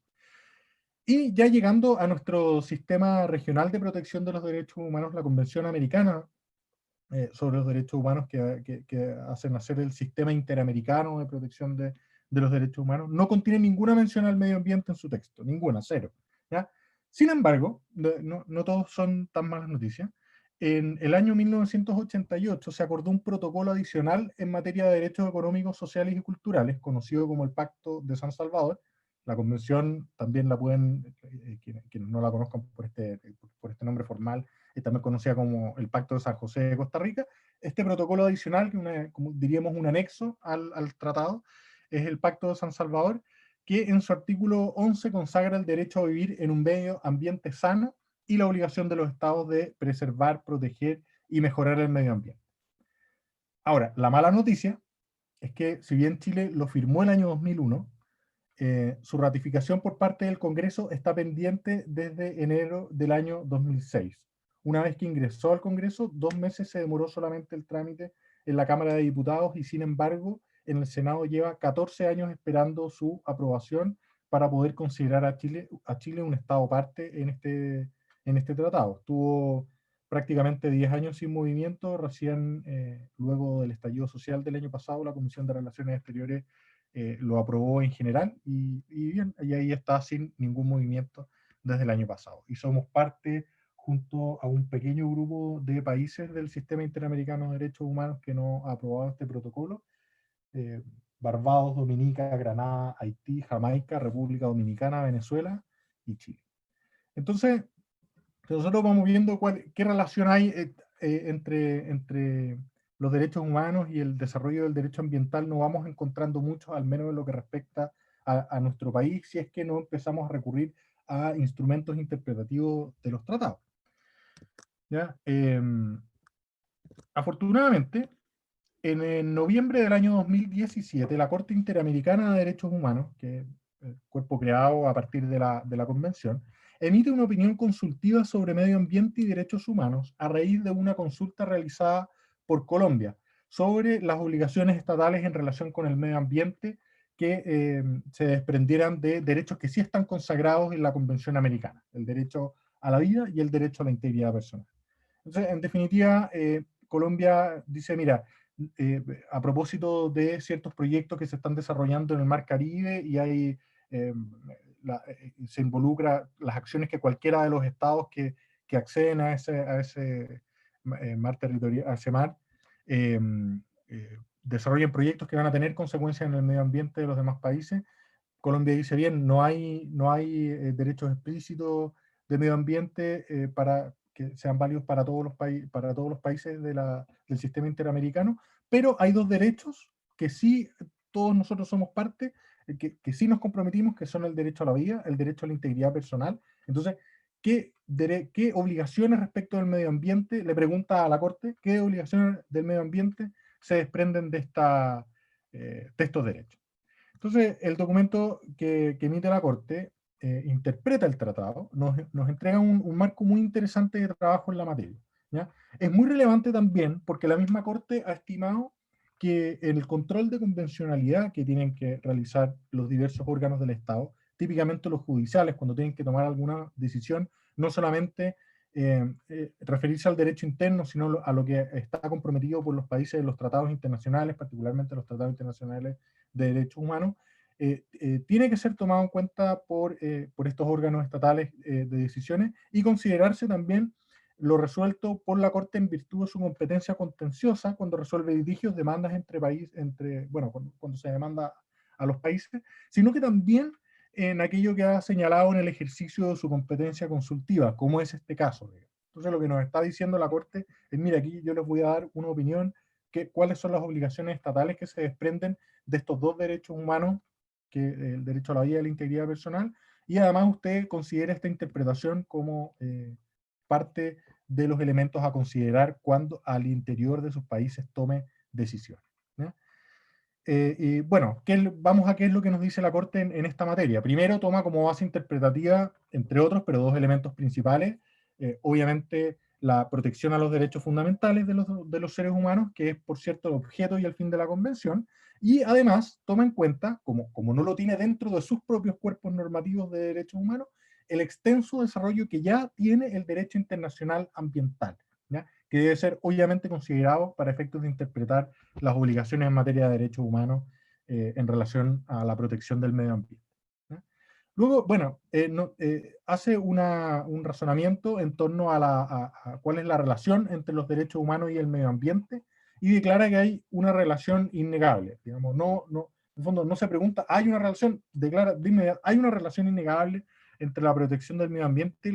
Y ya llegando a nuestro sistema regional de protección de los derechos humanos, la Convención Americana sobre los Derechos Humanos, que hace nacer el Sistema Interamericano de Protección de los Derechos Humanos, no contiene ninguna mención al medio ambiente en su texto, ninguna, cero, ¿ya? Sin embargo, no todos son tan malas noticias. En el año 1988 se acordó un protocolo adicional en materia de derechos económicos, sociales y culturales, conocido como el Pacto de San Salvador. La convención también la pueden, quienes no la conozcan por este nombre formal, también conocida como el Pacto de San José de Costa Rica. Este protocolo adicional, como diríamos un anexo al tratado, es el Pacto de San Salvador, que en su artículo 11 consagra el derecho a vivir en un medio ambiente sano y la obligación de los estados de preservar, proteger y mejorar el medio ambiente. Ahora, la mala noticia es que si bien Chile lo firmó el año 2001, su ratificación por parte del Congreso está pendiente desde enero del año 2006. Una vez que ingresó al Congreso, 2 meses se demoró solamente el trámite en la Cámara de Diputados, y sin embargo en el Senado lleva 14 años esperando su aprobación para poder considerar a Chile un Estado parte en este tratado. Estuvo prácticamente 10 años sin movimiento. Recién, luego del estallido social del año pasado, la Comisión de Relaciones Exteriores lo aprobó en general, y ahí está sin ningún movimiento desde el año pasado. Y somos parte, junto a un pequeño grupo de países del Sistema Interamericano de Derechos Humanos, que no ha aprobado este protocolo: Barbados, Dominica, Granada, Haití, Jamaica, República Dominicana, Venezuela y Chile. Entonces, nosotros vamos viendo qué relación hay entre los derechos humanos y el desarrollo del derecho ambiental. No vamos encontrando mucho, al menos en lo que respecta a nuestro país, si es que no empezamos a recurrir a instrumentos interpretativos de los tratados, ¿ya? Afortunadamente, en noviembre del año 2017, la Corte Interamericana de Derechos Humanos, que es el cuerpo creado a partir de la Convención, emite una opinión consultiva sobre medio ambiente y derechos humanos a raíz de una consulta realizada por Colombia sobre las obligaciones estatales en relación con el medio ambiente que se desprendieran de derechos que sí están consagrados en la Convención Americana: el derecho a la vida y el derecho a la integridad personal. Entonces, en definitiva, Colombia dice: mira, a propósito de ciertos proyectos que se están desarrollando en el Mar Caribe, y hay se involucra las acciones que cualquiera de los estados que acceden a ese mar territorial, a ese mar, desarrollen proyectos que van a tener consecuencias en el medio ambiente de los demás países. Colombia dice: bien, no hay derechos explícitos de medio ambiente para que sean válidos para todos los países del sistema interamericano, pero hay 2 derechos que sí todos nosotros somos parte, que sí nos comprometimos, que son el derecho a la vida, el derecho a la integridad personal. Entonces, ¿qué obligaciones respecto del medio ambiente, le pregunta a la Corte, qué obligaciones del medio ambiente se desprenden de estos derechos? Entonces, el documento que emite la Corte interpreta el tratado, nos entrega un marco muy interesante de trabajo en la materia, ¿ya? Es muy relevante también porque la misma Corte ha estimado que el control de convencionalidad que tienen que realizar los diversos órganos del Estado, típicamente los judiciales, cuando tienen que tomar alguna decisión, no solamente referirse al derecho interno, sino a lo que está comprometido por los países de los tratados internacionales, particularmente los tratados internacionales de derechos humanos, tiene que ser tomado en cuenta por estos órganos estatales de decisiones y considerarse también lo resuelto por la Corte en virtud de su competencia contenciosa cuando resuelve litigios, demandas entre países, cuando se demanda a los países, sino que también en aquello que ha señalado en el ejercicio de su competencia consultiva, como es este caso. Entonces lo que nos está diciendo la Corte es, mira, aquí yo les voy a dar una opinión, cuáles son las obligaciones estatales que se desprenden de estos dos derechos humanos, que el derecho a la vida y la integridad personal, y además usted considera esta interpretación como parte de los elementos a considerar cuando al interior de sus países tome decisiones. Y bueno, vamos a qué es lo que nos dice la Corte en esta materia. Primero toma como base interpretativa, entre otros, pero dos elementos principales, obviamente la protección a los derechos fundamentales de los seres humanos, que es por cierto el objeto y el fin de la Convención, y además toma en cuenta, como no lo tiene dentro de sus propios cuerpos normativos de derechos humanos, el extenso desarrollo que ya tiene el derecho internacional ambiental, ¿ya? Que debe ser obviamente considerado para efectos de interpretar las obligaciones en materia de derechos humanos en relación a la protección del medio ambiente, ¿ya? Luego, bueno, hace un razonamiento en torno a cuál es la relación entre los derechos humanos y el medio ambiente, y declara que hay una relación innegable. Digamos, en el fondo no se pregunta, ¿hay una relación? Declara de inmediato, hay una relación innegable entre la protección del medio ambiente y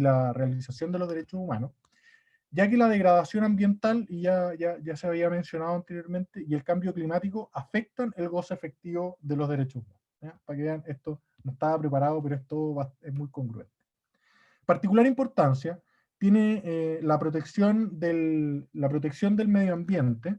la realización de los derechos humanos, ya que la degradación ambiental, y ya se había mencionado anteriormente, y el cambio climático afectan el goce efectivo de los derechos humanos, ¿ya? Para que vean, esto no estaba preparado, pero esto es muy congruente. Particular importancia tiene la protección del medio ambiente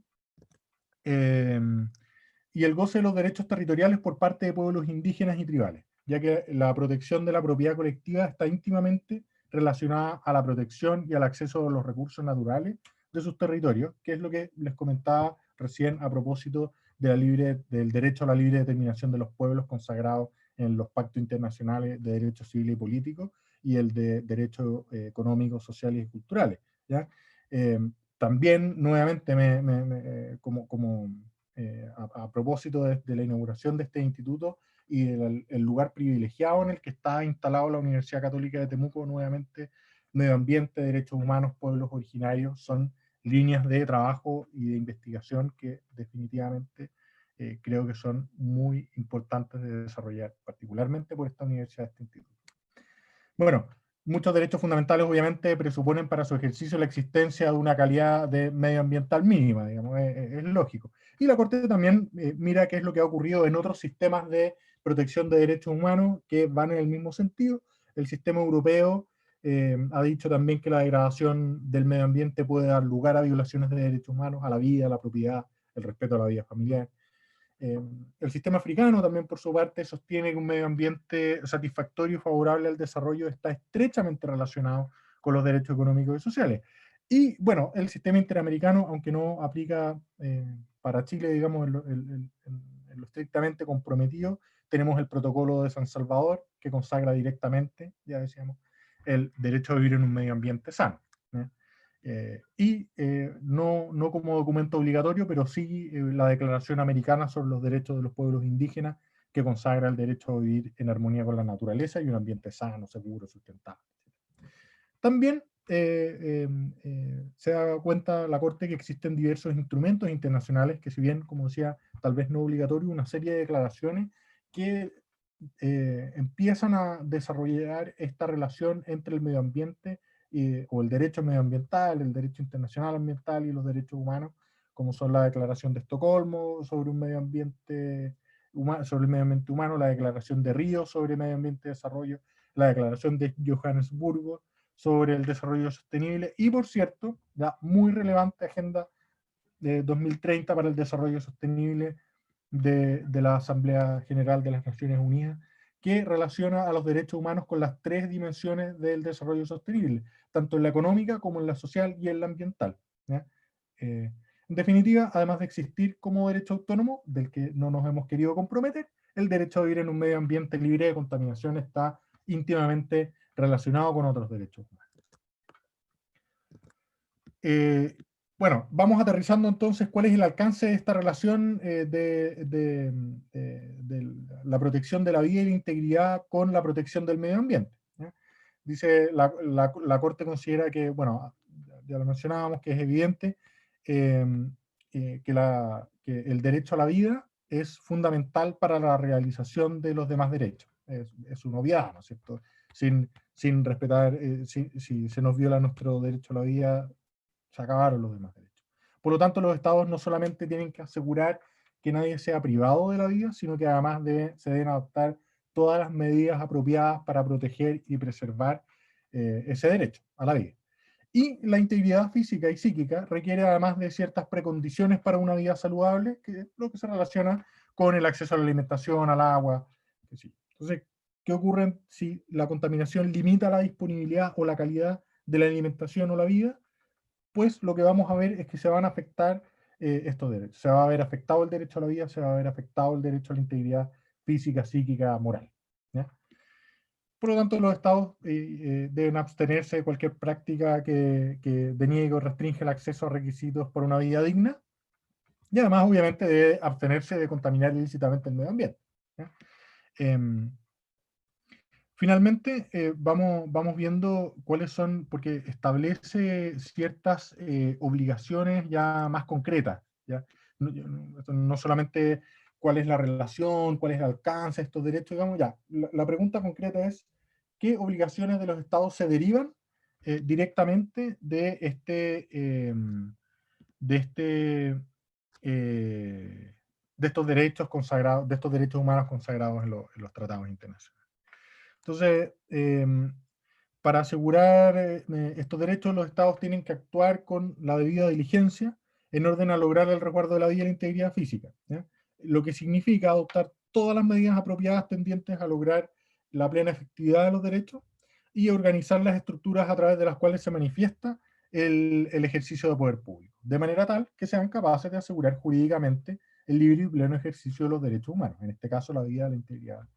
y el goce de los derechos territoriales por parte de pueblos indígenas y tribales, ya que la protección de la propiedad colectiva está íntimamente relacionada a la protección y al acceso a los recursos naturales de sus territorios, que es lo que les comentaba recién a propósito del derecho a la libre determinación de los pueblos consagrados en los pactos internacionales de derechos civiles y políticos y el de derechos económicos, sociales y culturales, ¿ya? También, nuevamente, a propósito de la inauguración de este instituto y el lugar privilegiado en el que está instalado la Universidad Católica de Temuco, nuevamente, medio ambiente, derechos humanos, pueblos originarios, son líneas de trabajo y de investigación que definitivamente creo que son muy importantes de desarrollar, particularmente por esta universidad, este instituto. Bueno, muchos derechos fundamentales obviamente presuponen para su ejercicio la existencia de una calidad de medioambiental mínima, digamos, es lógico. Y la Corte también mira qué es lo que ha ocurrido en otros sistemas de protección de derechos humanos que van en el mismo sentido. El sistema europeo ha dicho también que la degradación del medio ambiente puede dar lugar a violaciones de derechos humanos, a la vida, a la propiedad, el respeto a la vida familiar. El sistema africano también, por su parte, sostiene que un medio ambiente satisfactorio y favorable al desarrollo está estrechamente relacionado con los derechos económicos y sociales. Y bueno, el sistema interamericano, aunque no aplica para Chile, digamos, en lo estrictamente comprometido, tenemos el protocolo de San Salvador, que consagra directamente, ya decíamos, el derecho a vivir en un medio ambiente sano, ¿eh? No como documento obligatorio, pero sí la Declaración Americana sobre los Derechos de los Pueblos Indígenas, que consagra el derecho a vivir en armonía con la naturaleza y un ambiente sano, seguro, sustentable. También se da cuenta la Corte que existen diversos instrumentos internacionales que, si bien, como decía, tal vez no obligatorio, una serie de declaraciones que empiezan a desarrollar esta relación entre el medio ambiente o el derecho medioambiental, el derecho internacional ambiental y los derechos humanos, como son la Declaración de Estocolmo sobre un medio ambiente sobre el medio ambiente humano, la Declaración de Río sobre medio ambiente y desarrollo, la Declaración de Johannesburgo sobre el desarrollo sostenible y, por cierto, la muy relevante Agenda de 2030 para el desarrollo sostenible de la Asamblea General de las Naciones Unidas, que relaciona a los derechos humanos con las tres dimensiones del desarrollo sostenible, tanto en la económica como en la social y en la ambiental, ¿ya? En definitiva, además de existir como derecho autónomo, del que no nos hemos querido comprometer, el derecho a vivir en un medio ambiente libre de contaminación está íntimamente relacionado con otros derechos humanos. bueno, vamos aterrizando entonces cuál es el alcance de esta relación la protección de la vida y la integridad con la protección del medio ambiente, ¿ya? Dice, la Corte considera que, bueno, ya lo mencionábamos, que es evidente que el derecho a la vida es fundamental para la realización de los demás derechos. Es una obviedad, ¿no es cierto? Sin respetar, si se nos viola nuestro derecho a la vida, se acabaron los demás derechos. Por lo tanto, los estados no solamente tienen que asegurar que nadie sea privado de la vida, sino que además se deben adoptar todas las medidas apropiadas para proteger y preservar ese derecho a la vida. Y la integridad física y psíquica requiere además de ciertas precondiciones para una vida saludable, que es lo que se relaciona con el acceso a la alimentación, al agua. Entonces, ¿qué ocurre si la contaminación limita la disponibilidad o la calidad de la alimentación o la vida? Pues lo que vamos a ver es que se van a afectar estos derechos. Se va a ver afectado el derecho a la vida, se va a ver afectado el derecho a la integridad física, psíquica, moral, ¿ya? Por lo tanto, los estados deben abstenerse de cualquier práctica que deniegue o restringe el acceso a requisitos por una vida digna, y además, obviamente, debe abstenerse de contaminar ilícitamente el medio ambiente, ¿ya? Finalmente, vamos viendo cuáles son, porque establece ciertas obligaciones ya más concretas, ¿ya? No solamente cuál es la relación, cuál es el alcance de estos derechos, digamos, ya. La pregunta concreta es, ¿qué obligaciones de los estados se derivan directamente de estos derechos consagrados, de estos derechos humanos consagrados en los tratados internacionales? Entonces, para asegurar estos derechos, los estados tienen que actuar con la debida diligencia en orden a lograr el resguardo de la vida y la integridad física, ¿ya? Lo que significa adoptar todas las medidas apropiadas tendientes a lograr la plena efectividad de los derechos y organizar las estructuras a través de las cuales se manifiesta el ejercicio de poder público, de manera tal que sean capaces de asegurar jurídicamente el libre y pleno ejercicio de los derechos humanos, en este caso la vida y la integridad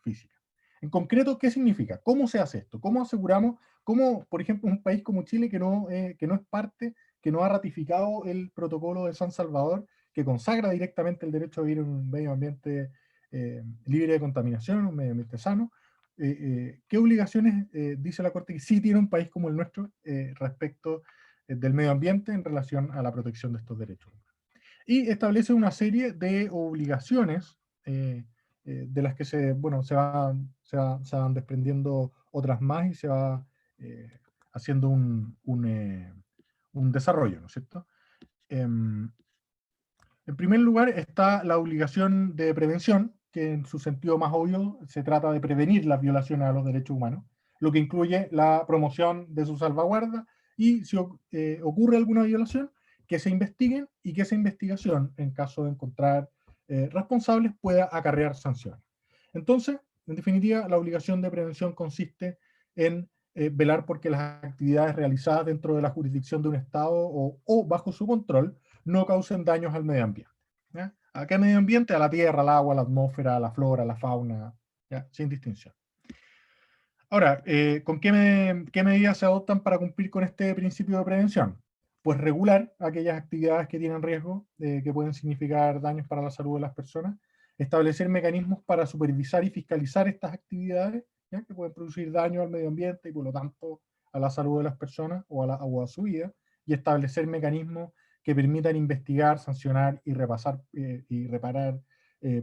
física. En concreto, ¿qué significa? ¿Cómo se hace esto? ¿Cómo aseguramos, cómo, por ejemplo, un país como Chile que no es parte, que no ha ratificado el protocolo de San Salvador, que consagra directamente el derecho a vivir en un medio ambiente libre de contaminación, un medio ambiente sano? ¿Qué obligaciones dice la Corte que sí tiene un país como el nuestro respecto del medio ambiente en relación a la protección de estos derechos? Y establece una serie de obligaciones de las que se van desprendiendo otras más y se va haciendo un desarrollo, ¿no es cierto? En primer lugar está la obligación de prevención, que en su sentido más obvio se trata de prevenir las violaciones a los derechos humanos, lo que incluye la promoción de su salvaguarda y si ocurre alguna violación, que se investiguen y que esa investigación, en caso de encontrar responsables, pueda acarrear sanciones. Entonces, en definitiva, la obligación de prevención consiste en velar porque las actividades realizadas dentro de la jurisdicción de un Estado o bajo su control no causen daños al medio ambiente, ¿ya? ¿A qué medio ambiente? A la tierra, al agua, a la atmósfera, a la flora, a la fauna, ¿ya? Sin distinción. Ahora, ¿con qué medidas se adoptan para cumplir con este principio de prevención? Pues regular aquellas actividades que tienen riesgo, que pueden significar daños para la salud de las personas, establecer mecanismos para supervisar y fiscalizar estas actividades, ¿ya? Que pueden producir daño al medio ambiente y por lo tanto a la salud de las personas o a su vida, y establecer mecanismos que permitan investigar, sancionar y reparar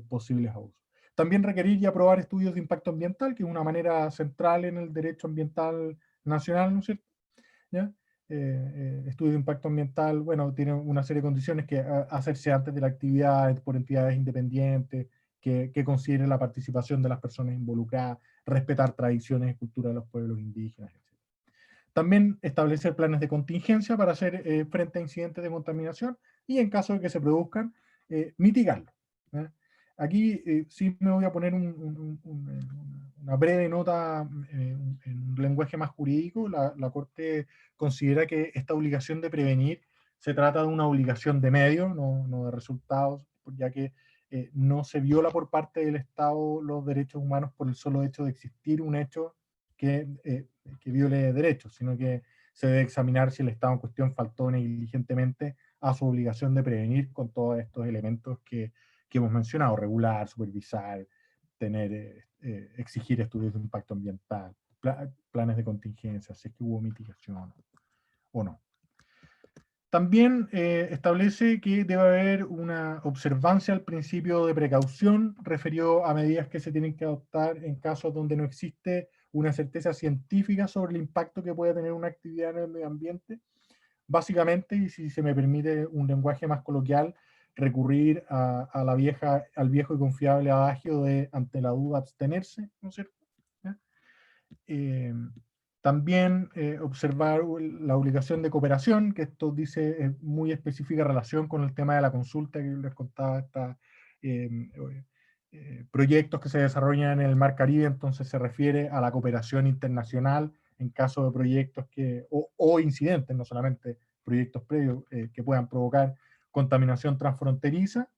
posibles abusos. También requerir y aprobar estudios de impacto ambiental, que es una manera central en el derecho ambiental nacional, ¿no es cierto? ¿Ya? Estudio de impacto ambiental, bueno, tiene una serie de condiciones que hacerse antes de la actividad por entidades independientes, que consideren la participación de las personas involucradas, respetar tradiciones y cultura de los pueblos indígenas, etc. También establecer planes de contingencia para hacer frente a incidentes de contaminación y en caso de que se produzcan, mitigarlo, ¿eh? Aquí sí me voy a poner una breve nota en un lenguaje más jurídico. La Corte considera que esta obligación de prevenir se trata de una obligación de medios, no de resultados, ya que no se viola por parte del Estado los derechos humanos por el solo hecho de existir un hecho que viole derechos, sino que se debe examinar si el Estado en cuestión faltó negligentemente a su obligación de prevenir con todos estos elementos que hemos mencionado: regular, supervisar, exigir estudios de impacto ambiental, planes de contingencia, si es que hubo mitigación o no. También establece que debe haber una observancia al principio de precaución referido a medidas que se tienen que adoptar en casos donde no existe una certeza científica sobre el impacto que puede tener una actividad en el medio ambiente. Básicamente, y si se me permite un lenguaje más coloquial, recurrir al viejo y confiable adagio de ante la duda abstenerse, ¿no es cierto? También observar la obligación de cooperación, que esto dice muy específica relación con el tema de la consulta que les contaba, proyectos que se desarrollan en el Mar Caribe, entonces se refiere a la cooperación internacional en caso de proyectos o incidentes, no solamente proyectos previos que puedan provocar contaminación transfronteriza,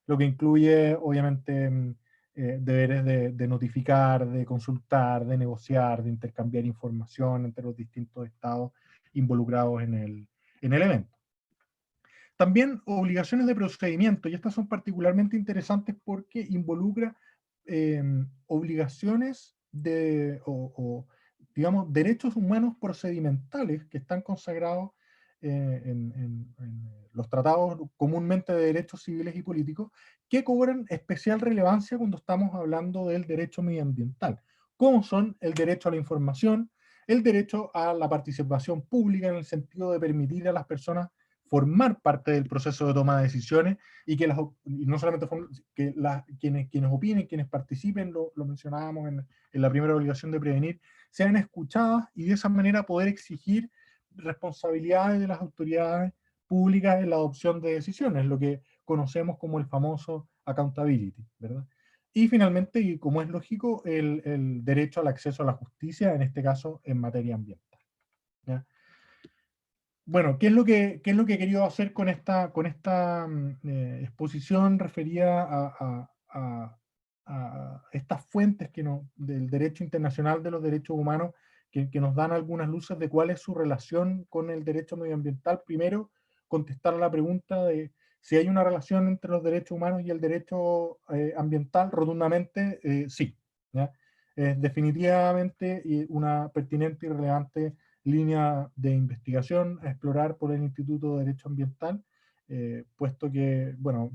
lo que incluye obviamente deberes de notificar, de consultar, de negociar, de intercambiar información entre los distintos estados involucrados en el evento. También obligaciones de procedimiento, y estas son particularmente interesantes porque involucra obligaciones digamos, derechos humanos procedimentales que están consagrados en los tratados comúnmente de derechos civiles y políticos, que cobran especial relevancia cuando estamos hablando del derecho medioambiental, como son el derecho a la información, el derecho a la participación pública en el sentido de permitir a las personas formar parte del proceso de toma de decisiones y no solamente quienes opinen, quienes participen, lo mencionábamos en la primera obligación de prevenir, sean escuchadas y de esa manera poder exigir responsabilidades de las autoridades públicas en la adopción de decisiones, lo que conocemos como el famoso accountability, ¿verdad? Y finalmente, y como es lógico, el derecho al acceso a la justicia, en este caso en materia ambiental, ¿ya? Bueno, ¿qué es lo que he querido hacer con esta exposición referida a estas fuentes del derecho internacional de los derechos humanos que nos dan algunas luces de cuál es su relación con el derecho medioambiental? Primero, contestar a la pregunta de si hay una relación entre los derechos humanos y el derecho ambiental. Rotundamente, sí, ¿ya? Definitivamente una pertinente y relevante línea de investigación a explorar por el Instituto de Derecho Ambiental, puesto que, bueno,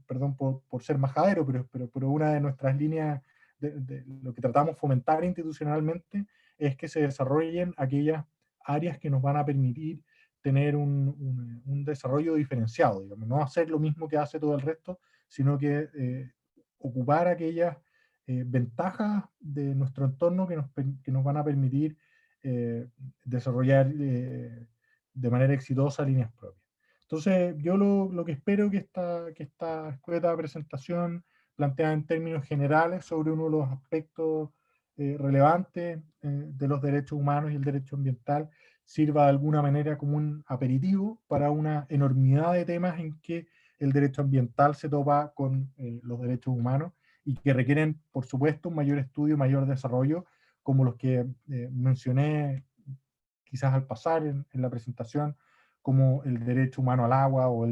perdón por ser majadero, pero una de nuestras líneas de lo que tratamos de fomentar institucionalmente es que se desarrollen aquellas áreas que nos van a permitir tener un desarrollo diferenciado, digamos, no hacer lo mismo que hace todo el resto, sino que ocupar aquellas ventajas de nuestro entorno que nos van a permitir desarrollar de manera exitosa líneas propias. Entonces, yo lo que espero que esta escueta presentación planteada en términos generales sobre uno de los aspectos relevantes de los derechos humanos y el derecho ambiental sirva de alguna manera como un aperitivo para una enormidad de temas en que el derecho ambiental se topa con los derechos humanos y que requieren, por supuesto, un mayor estudio, mayor desarrollo, como los que mencioné quizás al pasar en la presentación, como el derecho humano al agua o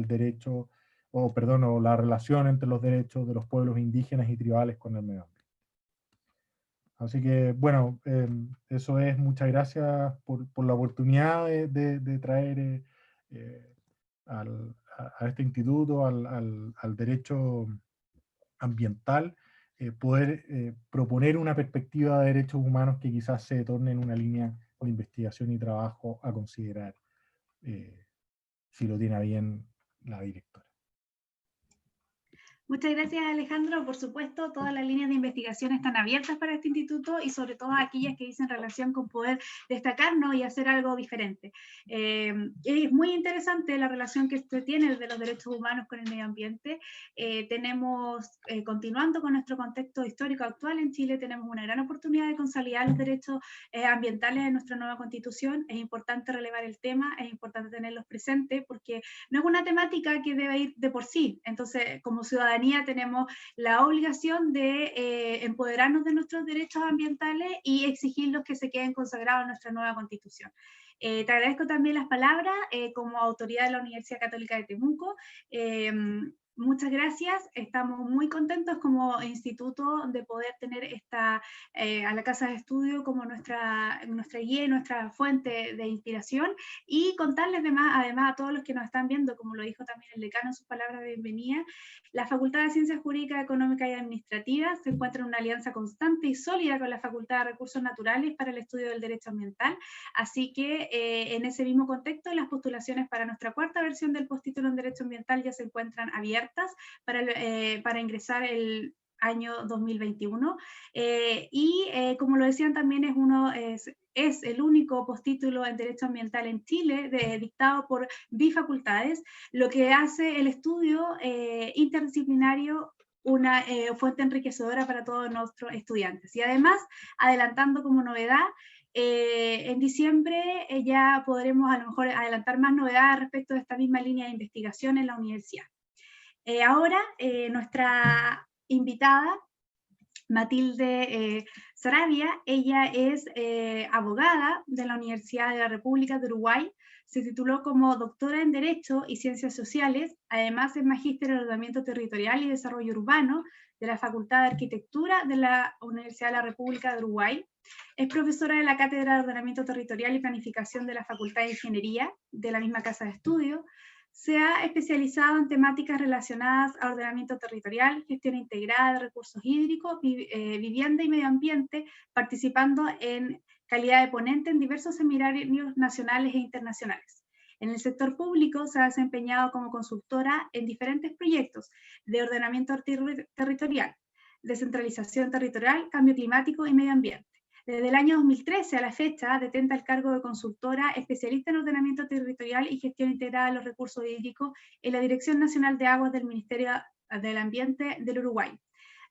o la relación entre los derechos de los pueblos indígenas y tribales con el medio ambiente. Así que, bueno, eso es. Muchas gracias por la oportunidad de traer a este instituto, al derecho ambiental, poder proponer una perspectiva de derechos humanos que quizás se torne en una línea de investigación y trabajo a considerar, si lo tiene a bien la directora. Muchas gracias, Alejandro. Por supuesto, todas las líneas de investigación están abiertas para este instituto y sobre todo aquellas que dicen relación con poder destacarnos y hacer algo diferente. Es muy interesante la relación que usted tiene de los derechos humanos con el medio ambiente. Continuando con nuestro contexto histórico actual en Chile, tenemos una gran oportunidad de consolidar los derechos ambientales en nuestra nueva constitución. Es importante relevar el tema, es importante tenerlos presentes porque no es una temática que debe ir de por sí. Entonces, como ciudadanía ciudadanía tenemos la obligación de empoderarnos de nuestros derechos ambientales y exigirlos que se queden consagrados en nuestra nueva Constitución. Te agradezco también las palabras como autoridad de la Universidad Católica de Temuco. Muchas gracias, estamos muy contentos como instituto de poder tener a la Casa de Estudio como nuestra guía y nuestra fuente de inspiración, y contarles además a todos los que nos están viendo, como lo dijo también el decano en sus palabras de bienvenida, la Facultad de Ciencias Jurídicas, Económicas y Administrativas se encuentra en una alianza constante y sólida con la Facultad de Recursos Naturales para el estudio del derecho ambiental, así que en ese mismo contexto las postulaciones para nuestra cuarta versión del postítulo en Derecho Ambiental ya se encuentran abiertas para ingresar el año 2021, como lo decían también, es el único postítulo en Derecho Ambiental en Chile dictado por bifacultades, lo que hace el estudio interdisciplinario una fuente enriquecedora para todos nuestros estudiantes. Y además, adelantando como novedad, en diciembre ya podremos a lo mejor adelantar más novedades respecto de esta misma línea de investigación en la universidad. Ahora, nuestra invitada, Matilde Saravia, ella es abogada de la Universidad de la República de Uruguay, se tituló como doctora en Derecho y Ciencias Sociales, además es magíster en Ordenamiento Territorial y Desarrollo Urbano de la Facultad de Arquitectura de la Universidad de la República de Uruguay, es profesora de la Cátedra de Ordenamiento Territorial y Planificación de la Facultad de Ingeniería de la misma Casa de Estudio. Se ha especializado en temáticas relacionadas a ordenamiento territorial, gestión integrada de recursos hídricos, vivienda y medio ambiente, participando en calidad de ponente en diversos seminarios nacionales e internacionales. En el sector público se ha desempeñado como consultora en diferentes proyectos de ordenamiento territorial, descentralización territorial, cambio climático y medio ambiente. Desde el año 2013 a la fecha detenta el cargo de consultora especialista en ordenamiento territorial y gestión integrada de los recursos hídricos en la Dirección Nacional de Aguas del Ministerio del Ambiente del Uruguay.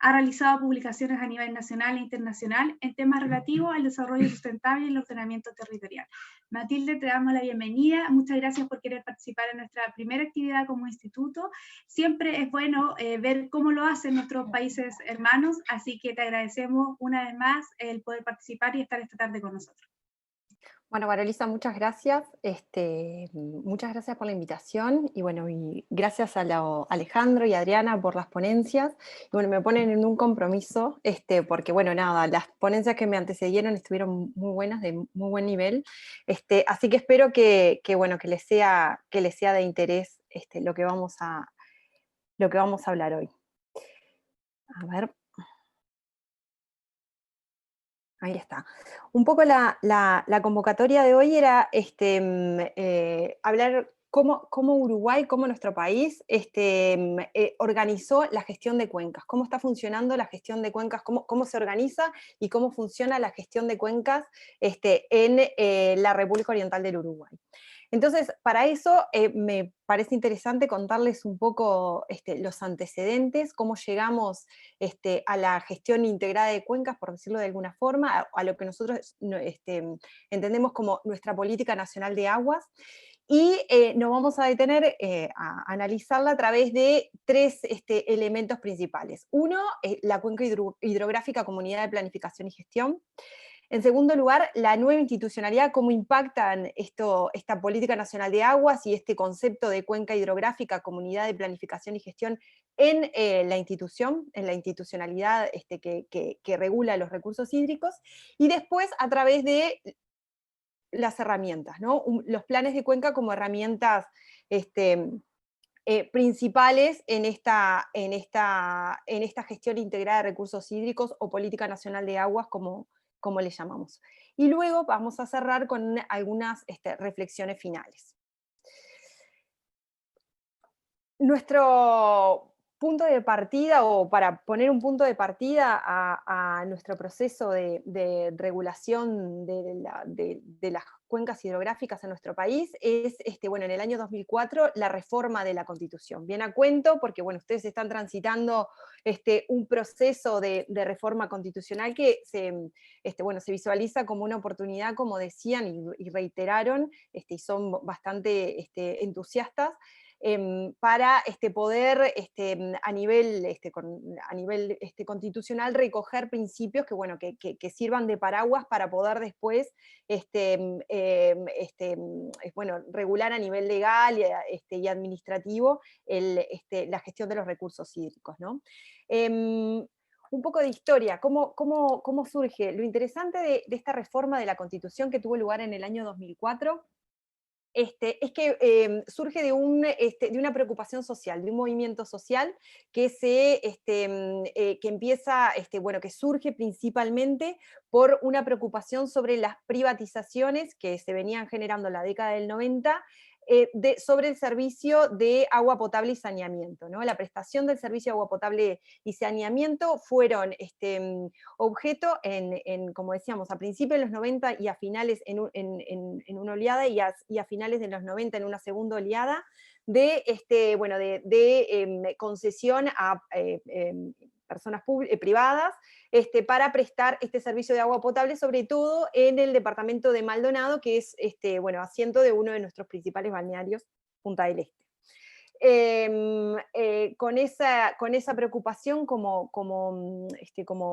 Ha realizado publicaciones a nivel nacional e internacional en temas relativos al desarrollo sustentable y el ordenamiento territorial. Matilde, te damos la bienvenida. Muchas gracias por querer participar en nuestra primera actividad como instituto. Siempre es bueno ver cómo lo hacen nuestros países hermanos, así que te agradecemos una vez más el poder participar y estar esta tarde con nosotros. Bueno, Barolisa, muchas gracias. Muchas gracias por la invitación y bueno, y gracias a Alejandro y Adriana por las ponencias. Y bueno, me ponen en un compromiso, porque bueno, nada, las ponencias que me antecedieron estuvieron muy buenas, de muy buen nivel. Así que espero que les sea de interés lo que vamos a hablar hoy. A ver. Ahí está. Un poco la convocatoria de hoy era hablar cómo Uruguay, cómo nuestro país organizó la gestión de cuencas, cómo está funcionando la gestión de cuencas, cómo se organiza y cómo funciona la gestión de cuencas en la República Oriental del Uruguay. Entonces, para eso me parece interesante contarles un poco los antecedentes, cómo llegamos a la gestión integrada de cuencas, por decirlo de alguna forma, a lo que nosotros entendemos como nuestra política nacional de aguas, y nos vamos a detener a analizarla a través de tres elementos principales. Uno, la cuenca hidrográfica, comunidad de planificación y gestión. En segundo lugar, la nueva institucionalidad, cómo impactan esta política nacional de aguas y este concepto de cuenca hidrográfica, comunidad de planificación y gestión en la institución, en la institucionalidad que regula los recursos hídricos, y después a través de las herramientas, ¿no? Los planes de cuenca como herramientas principales en esta gestión integrada de recursos hídricos o política nacional de aguas, como le llamamos. Y luego vamos a cerrar con algunas reflexiones finales. Nuestro punto de partida, o para poner un punto de partida a nuestro proceso de regulación de las cuencas hidrográficas en nuestro país, es en el año 2004 la reforma de la Constitución. Bien a cuento, porque bueno, ustedes están transitando un proceso de reforma constitucional que se visualiza como una oportunidad, como decían y reiteraron, y son bastante entusiastas, para poder a nivel, constitucional recoger principios que, bueno, que sirvan de paraguas para poder después bueno, regular a nivel legal y administrativo la gestión de los recursos hídricos, ¿no? Un poco de historia, ¿cómo surge? Lo interesante de esta reforma de la Constitución que tuvo lugar en el año 2004 es que surge de una preocupación social, de un movimiento social que empieza, bueno, que surge principalmente por una preocupación sobre las privatizaciones que se venían generando en la década del 90, sobre el servicio de agua potable y saneamiento, ¿no? La prestación del servicio de agua potable y saneamiento fueron objeto, como decíamos, a principios de los 90 y a finales en una oleada, y a finales de los 90 en una segunda oleada, de concesión a personas privadas para prestar este servicio de agua potable, sobre todo en el departamento de Maldonado, que es bueno, asiento de uno de nuestros principales balnearios, Punta del Este. Con esa preocupación como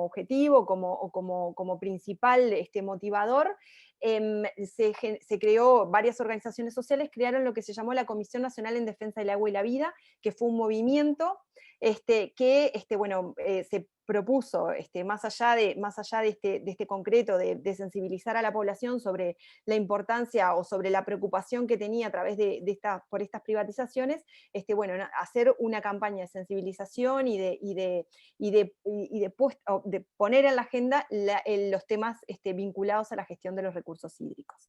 objetivo, como principal motivador, se creó, varias organizaciones sociales crearon lo que se llamó la Comisión Nacional en Defensa del Agua y la Vida, que fue un movimiento que bueno, se propuso, más allá de este concreto, de sensibilizar a la población sobre la importancia o sobre la preocupación que tenía a través por estas privatizaciones, bueno, hacer una campaña de sensibilización y de poner en la agenda los temas vinculados a la gestión de los recursos hídricos.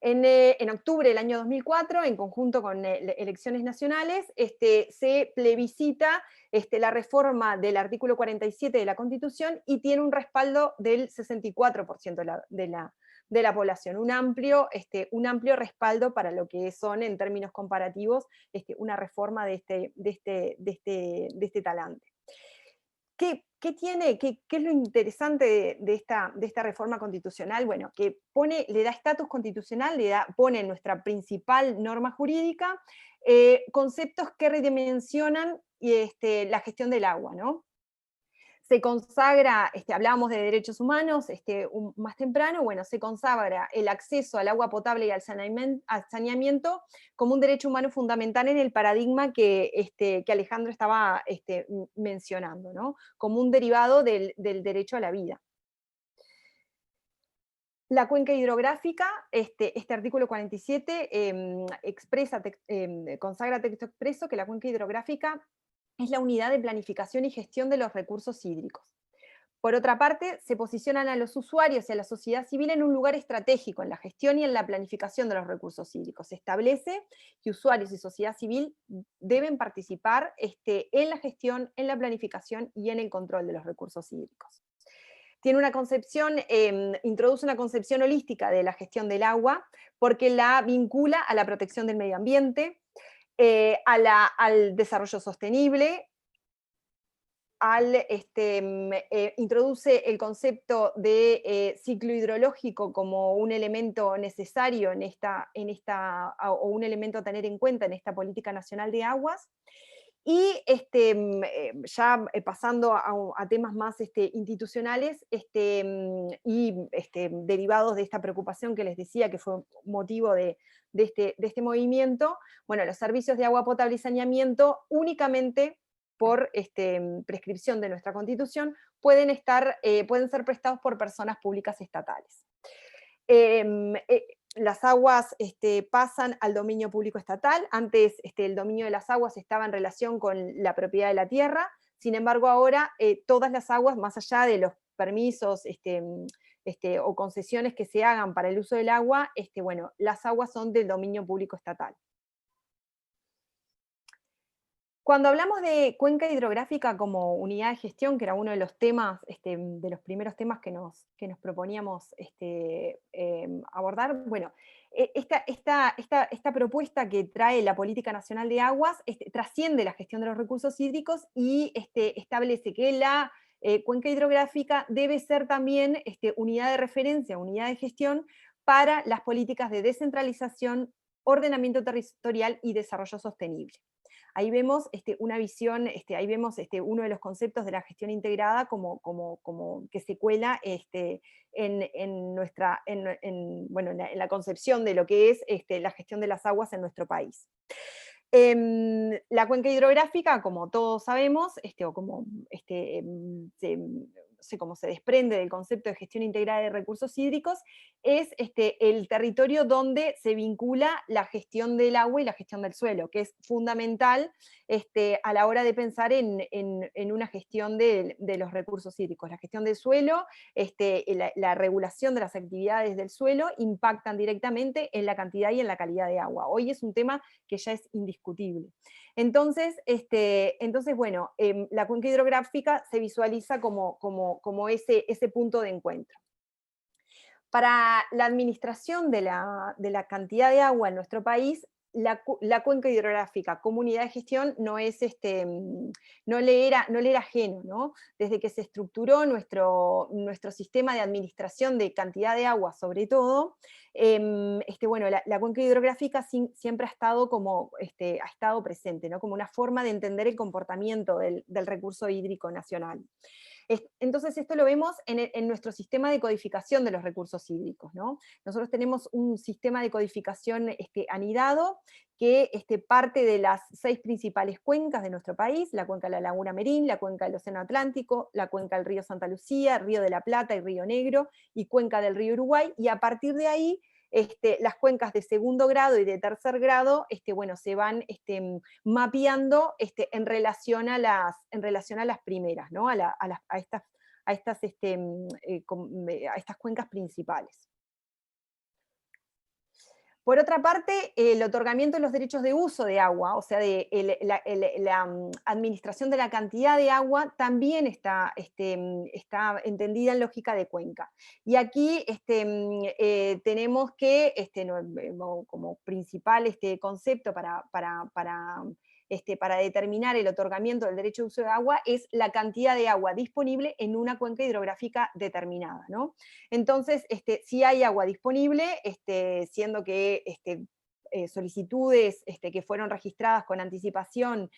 En octubre del año 2004, en conjunto con elecciones nacionales, se plebiscita la reforma del artículo 47 de la Constitución y tiene un respaldo del 64% de la población, un amplio respaldo para lo que son, en términos comparativos, una reforma de este talante. ¿Qué es lo interesante de esta reforma constitucional? Bueno, que le da estatus constitucional, pone en nuestra principal norma jurídica conceptos que redimensionan la gestión del agua, ¿no? Se consagra, hablábamos de derechos humanos más temprano, bueno, se consagra el acceso al agua potable y al saneamiento como un derecho humano fundamental en el paradigma que Alejandro estaba mencionando, ¿no? Como un derivado del derecho a la vida. La cuenca hidrográfica, este artículo 47 consagra texto expreso que la cuenca hidrográfica es la unidad de planificación y gestión de los recursos hídricos. Por otra parte, se posicionan a los usuarios y a la sociedad civil en un lugar estratégico en la gestión y en la planificación de los recursos hídricos. Se establece que usuarios y sociedad civil deben participar en la gestión, en la planificación y en el control de los recursos hídricos. Tiene una concepción, introduce una concepción holística de la gestión del agua, porque la vincula a la protección del medio ambiente, al desarrollo sostenible, introduce el concepto de ciclo hidrológico como un elemento necesario o un elemento a tener en cuenta en esta política nacional de aguas. Y ya pasando a temas más institucionales y derivados de esta preocupación que les decía que fue motivo de este movimiento, bueno, los servicios de agua potable y saneamiento únicamente por prescripción de nuestra Constitución pueden ser prestados por personas públicas estatales. Las aguas pasan al dominio público estatal. Antes el dominio de las aguas estaba en relación con la propiedad de la tierra, sin embargo ahora todas las aguas, más allá de los permisos o concesiones que se hagan para el uso del agua, bueno, las aguas son del dominio público estatal. Cuando hablamos de cuenca hidrográfica como unidad de gestión, que era uno de los temas, de los primeros temas que nos proponíamos abordar, bueno, esta propuesta que trae la Política Nacional de Aguas trasciende la gestión de los recursos hídricos y establece que la cuenca hidrográfica debe ser también unidad de referencia, unidad de gestión para las políticas de descentralización, ordenamiento territorial y desarrollo sostenible. Ahí vemos una visión, ahí vemos uno de los conceptos de la gestión integrada como que se cuela en la concepción de lo que es la gestión de las aguas en nuestro país. La cuenca hidrográfica, como todos sabemos, o como como se desprende del concepto de gestión integrada de recursos hídricos, es el territorio donde se vincula la gestión del agua y la gestión del suelo, que es fundamental a la hora de pensar en una gestión de los recursos hídricos. La gestión del suelo, la regulación de las actividades del suelo impactan directamente en la cantidad y en la calidad de agua. Hoy es un tema que ya es indiscutible. Entonces, bueno, la cuenca hidrográfica se visualiza como ese punto de encuentro. Para la administración de la cantidad de agua en nuestro país, la cuenca hidrográfica como unidad de gestión no le era ajeno, ¿no? Desde que se estructuró nuestro sistema de administración de cantidad de agua, sobre todo, bueno, la cuenca hidrográfica siempre ha estado presente, ¿no? Como una forma de entender el comportamiento del recurso hídrico nacional. Entonces esto lo vemos en nuestro sistema de codificación de los recursos hídricos, ¿no? Nosotros tenemos un sistema de codificación anidado que parte de las 6 principales cuencas de nuestro país: la cuenca de la Laguna Merín, la cuenca del Océano Atlántico, la cuenca del río Santa Lucía, Río de la Plata y Río Negro, y cuenca del río Uruguay, y a partir de ahí las cuencas de segundo grado y de tercer grado bueno, se van mapeando en relación a las primeras, ¿no? a estas cuencas principales. Por otra parte, el otorgamiento de los derechos de uso de agua, o sea, la administración de la cantidad de agua, también está entendida en lógica de cuenca. Y aquí tenemos que, como principal concepto para determinar el otorgamiento del derecho de uso de agua, es la cantidad de agua disponible en una cuenca hidrográfica determinada, ¿no? Entonces, si hay agua disponible, siendo que solicitudes que fueron registradas con anticipación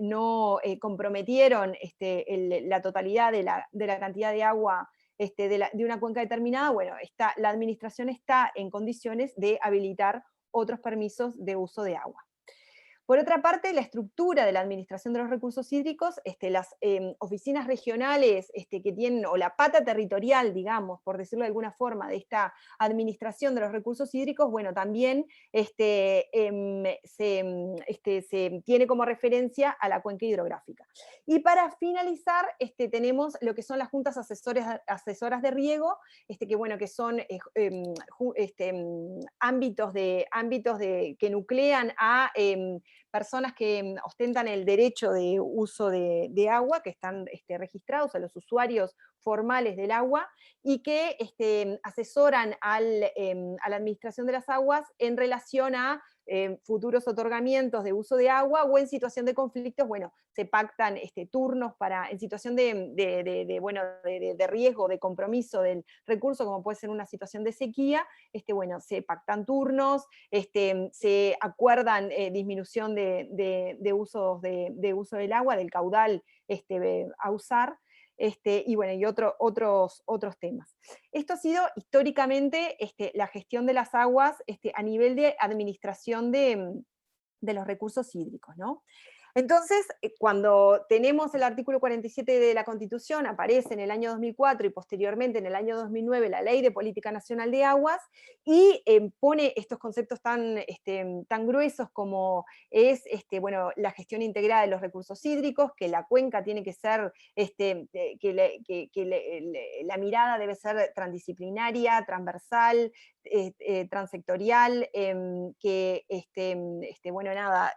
no comprometieron la totalidad de la cantidad de agua de una cuenca determinada, bueno, la administración está en condiciones de habilitar otros permisos de uso de agua. Por otra parte, la estructura de la administración de los recursos hídricos, las oficinas regionales que tienen, o la pata territorial, digamos, por decirlo de alguna forma, de esta administración de los recursos hídricos, bueno, también se tiene como referencia a la cuenca hidrográfica. Y para finalizar, tenemos lo que son las juntas asesoras de riego, que son ámbitos que nuclean a personas que ostentan el derecho de uso de agua, que están registrados a los usuarios formales del agua, y que asesoran a la administración de las aguas en relación a futuros otorgamientos de uso de agua, o en situación de conflictos, bueno, se pactan turnos en situación de riesgo, de compromiso del recurso, como puede ser una situación de sequía, bueno, se pactan turnos, se acuerdan disminución de uso del agua, del caudal a usar, y bueno, y otros temas. Esto ha sido históricamente la gestión de las aguas a nivel de administración de los recursos hídricos, ¿no? Entonces, cuando tenemos el artículo 47 de la Constitución, aparece en el año 2004 y posteriormente en el año 2009 la Ley de Política Nacional de Aguas, y pone estos conceptos tan gruesos como es bueno, la gestión integrada de los recursos hídricos, que la cuenca tiene que ser, la mirada debe ser transdisciplinaria, transversal, transsectorial, que bueno, nada,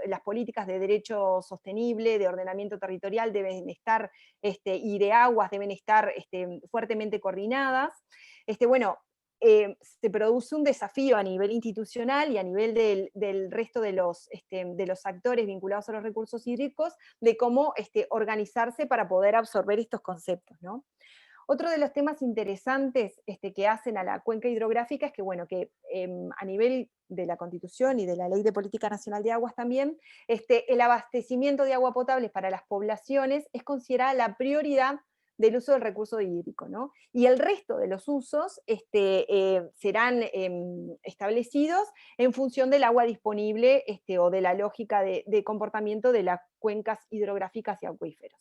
las políticas de derecho sostenible, de ordenamiento territorial deben estar, y de aguas deben estar fuertemente coordinadas. Bueno, se produce un desafío a nivel institucional y a nivel del resto de los actores vinculados a los recursos hídricos, de cómo organizarse para poder absorber estos conceptos, ¿no? Otro de los temas interesantes que hacen a la cuenca hidrográfica es que, bueno, que a nivel de la Constitución y de la Ley de Política Nacional de Aguas también, el abastecimiento de agua potable para las poblaciones es considerada la prioridad del uso del recurso hídrico, ¿no? Y el resto de los usos serán establecidos en función del agua disponible o de la lógica de comportamiento de las cuencas hidrográficas y acuíferos.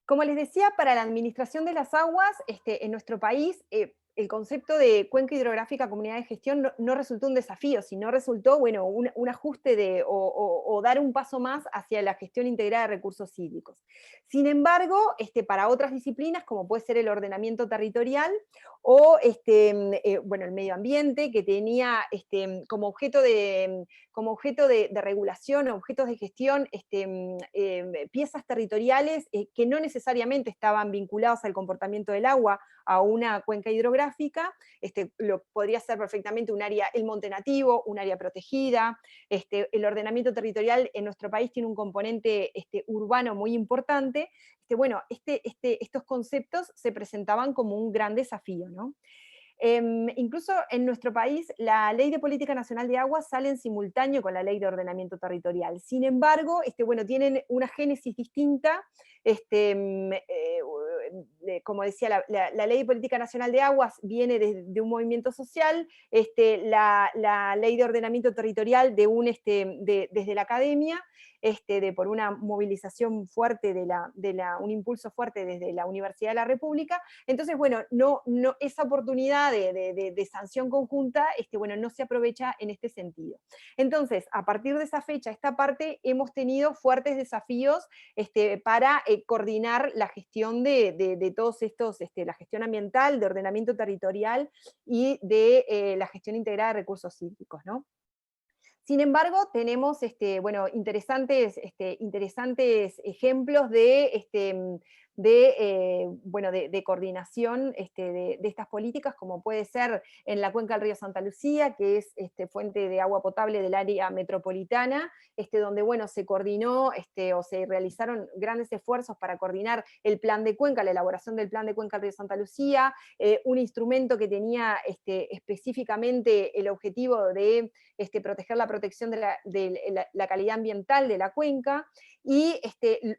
Como les decía, para la administración de las aguas en nuestro país, el concepto de cuenca hidrográfica comunidad de gestión no resultó un desafío, sino resultó, bueno, un ajuste o dar un paso más hacia la gestión integrada de recursos hídricos. Sin embargo, para otras disciplinas, como puede ser el ordenamiento territorial o bueno, el medio ambiente, que tenía como objeto de regulación, objetos de gestión, piezas territoriales que no necesariamente estaban vinculados al comportamiento del agua, a una cuenca hidrográfica, podría ser perfectamente un área, el monte nativo, un área protegida. El ordenamiento territorial en nuestro país tiene un componente urbano muy importante. Bueno, estos conceptos se presentaban como un gran desafío, ¿no? Incluso en nuestro país, la Ley de Política Nacional de Aguas sale en simultáneo con la Ley de Ordenamiento Territorial. Sin embargo, bueno, tienen una génesis distinta. Como decía, la Ley de Política Nacional de Aguas viene de un movimiento social, la Ley de Ordenamiento Territorial desde la academia, por una movilización fuerte, un impulso fuerte desde la Universidad de la República. Entonces, bueno, esa oportunidad de sanción conjunta, bueno, no se aprovecha en este sentido. Entonces, a partir de esa fecha, esta parte, hemos tenido fuertes desafíos para coordinar la gestión de todos estos, la gestión ambiental, de ordenamiento territorial y de la gestión integrada de recursos hídricos, ¿no? Sin embargo, tenemos bueno, interesantes ejemplos de coordinación de estas políticas, como puede ser en la cuenca del río Santa Lucía, que es fuente de agua potable del área metropolitana, donde bueno, se coordinó o se realizaron grandes esfuerzos para coordinar el plan de cuenca, la elaboración del plan de cuenca del río Santa Lucía, un instrumento que tenía específicamente el objetivo de proteger la protección de la calidad ambiental de la cuenca, y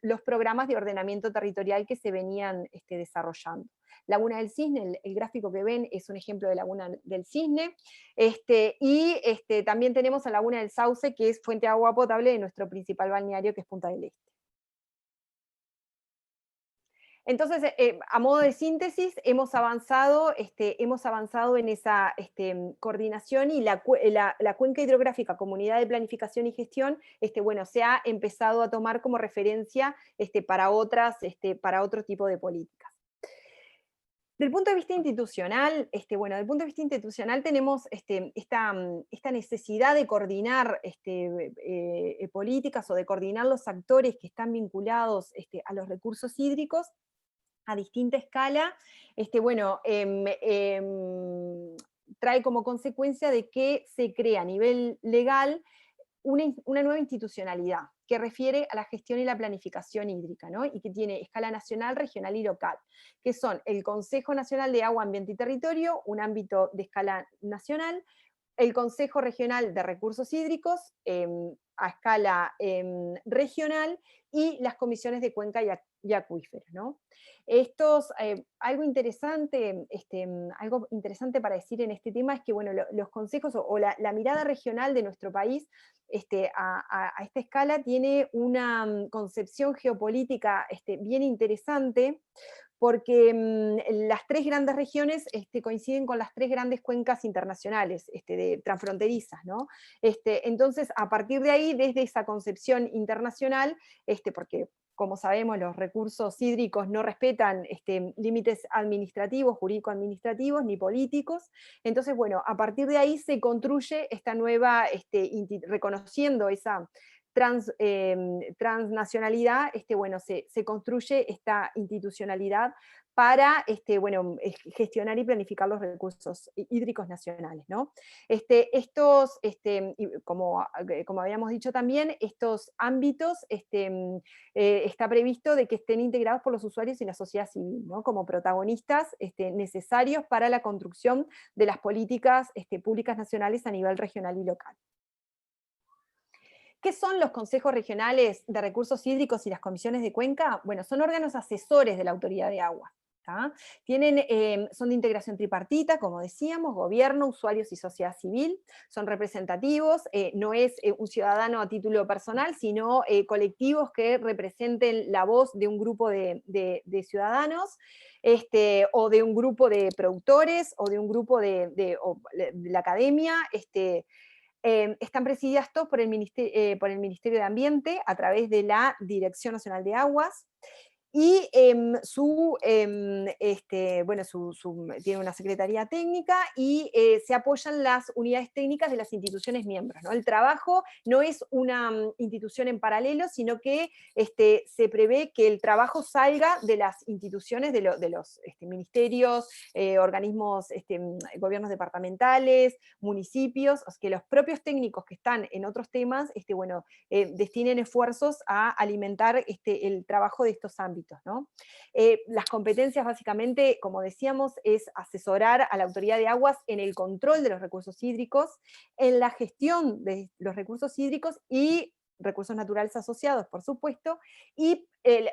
los programas de ordenamiento territorial que se venían desarrollando. Laguna del Cisne, el gráfico que ven es un ejemplo de Laguna del Cisne, y también tenemos a Laguna del Sauce, que es fuente de agua potable de nuestro principal balneario, que es Punta del Este. Entonces, a modo de síntesis, hemos avanzado en esa coordinación, y la cuenca hidrográfica, comunidad de planificación y gestión, bueno, se ha empezado a tomar como referencia para otro tipo de políticas. Del punto de vista institucional, bueno, del punto de vista institucional tenemos esta necesidad de coordinar políticas, o de coordinar los actores que están vinculados a los recursos hídricos a distinta escala. Bueno, trae como consecuencia de que se crea a nivel legal una nueva institucionalidad que refiere a la gestión y la planificación hídrica, ¿no? Y que tiene escala nacional, regional y local, que son el Consejo Nacional de Agua, Ambiente y Territorio, un ámbito de escala nacional, el Consejo Regional de Recursos Hídricos, a escala regional, y las comisiones de cuenca y acuíferos, ¿no? Algo interesante para decir en este tema es que, bueno, los consejos o la mirada regional de nuestro país a esta escala tiene una concepción geopolítica bien interesante, porque las tres grandes regiones coinciden con las tres grandes cuencas internacionales transfronterizas, ¿no? Entonces, a partir de ahí, desde esa concepción internacional, porque como sabemos, los recursos hídricos no respetan límites administrativos, jurídico-administrativos, ni políticos. Entonces, bueno, a partir de ahí se construye esta nueva, reconociendo transnacionalidad, bueno, se construye esta institucionalidad para bueno, gestionar y planificar los recursos hídricos nacionales, ¿no? Estos, como habíamos dicho también, estos ámbitos está previsto de que estén integrados por los usuarios y la sociedad civil, ¿no? Como protagonistas necesarios para la construcción de las políticas públicas nacionales a nivel regional y local. ¿Qué son los consejos regionales de recursos hídricos y las comisiones de cuenca? Bueno, son órganos asesores de la autoridad de agua. Son de integración tripartita, como decíamos, gobierno, usuarios y sociedad civil, son representativos, no es un ciudadano a título personal, sino colectivos que representen la voz de un grupo de ciudadanos, o de un grupo de productores, o de un grupo de la academia, están presididas todos por el Ministerio de Ambiente a través de la Dirección Nacional de Aguas, y tiene una secretaría técnica y se apoyan las unidades técnicas de las instituciones miembros, ¿no? El trabajo no es una institución en paralelo, sino que se prevé que el trabajo salga de las instituciones, de los ministerios, organismos, gobiernos departamentales, municipios, o sea, que los propios técnicos que están en otros temas destinen esfuerzos a alimentar el trabajo de estos ámbitos, ¿no? Las competencias básicamente, como decíamos, es asesorar a la autoridad de aguas en el control de los recursos hídricos, en la gestión de los recursos hídricos y recursos naturales asociados, por supuesto, y el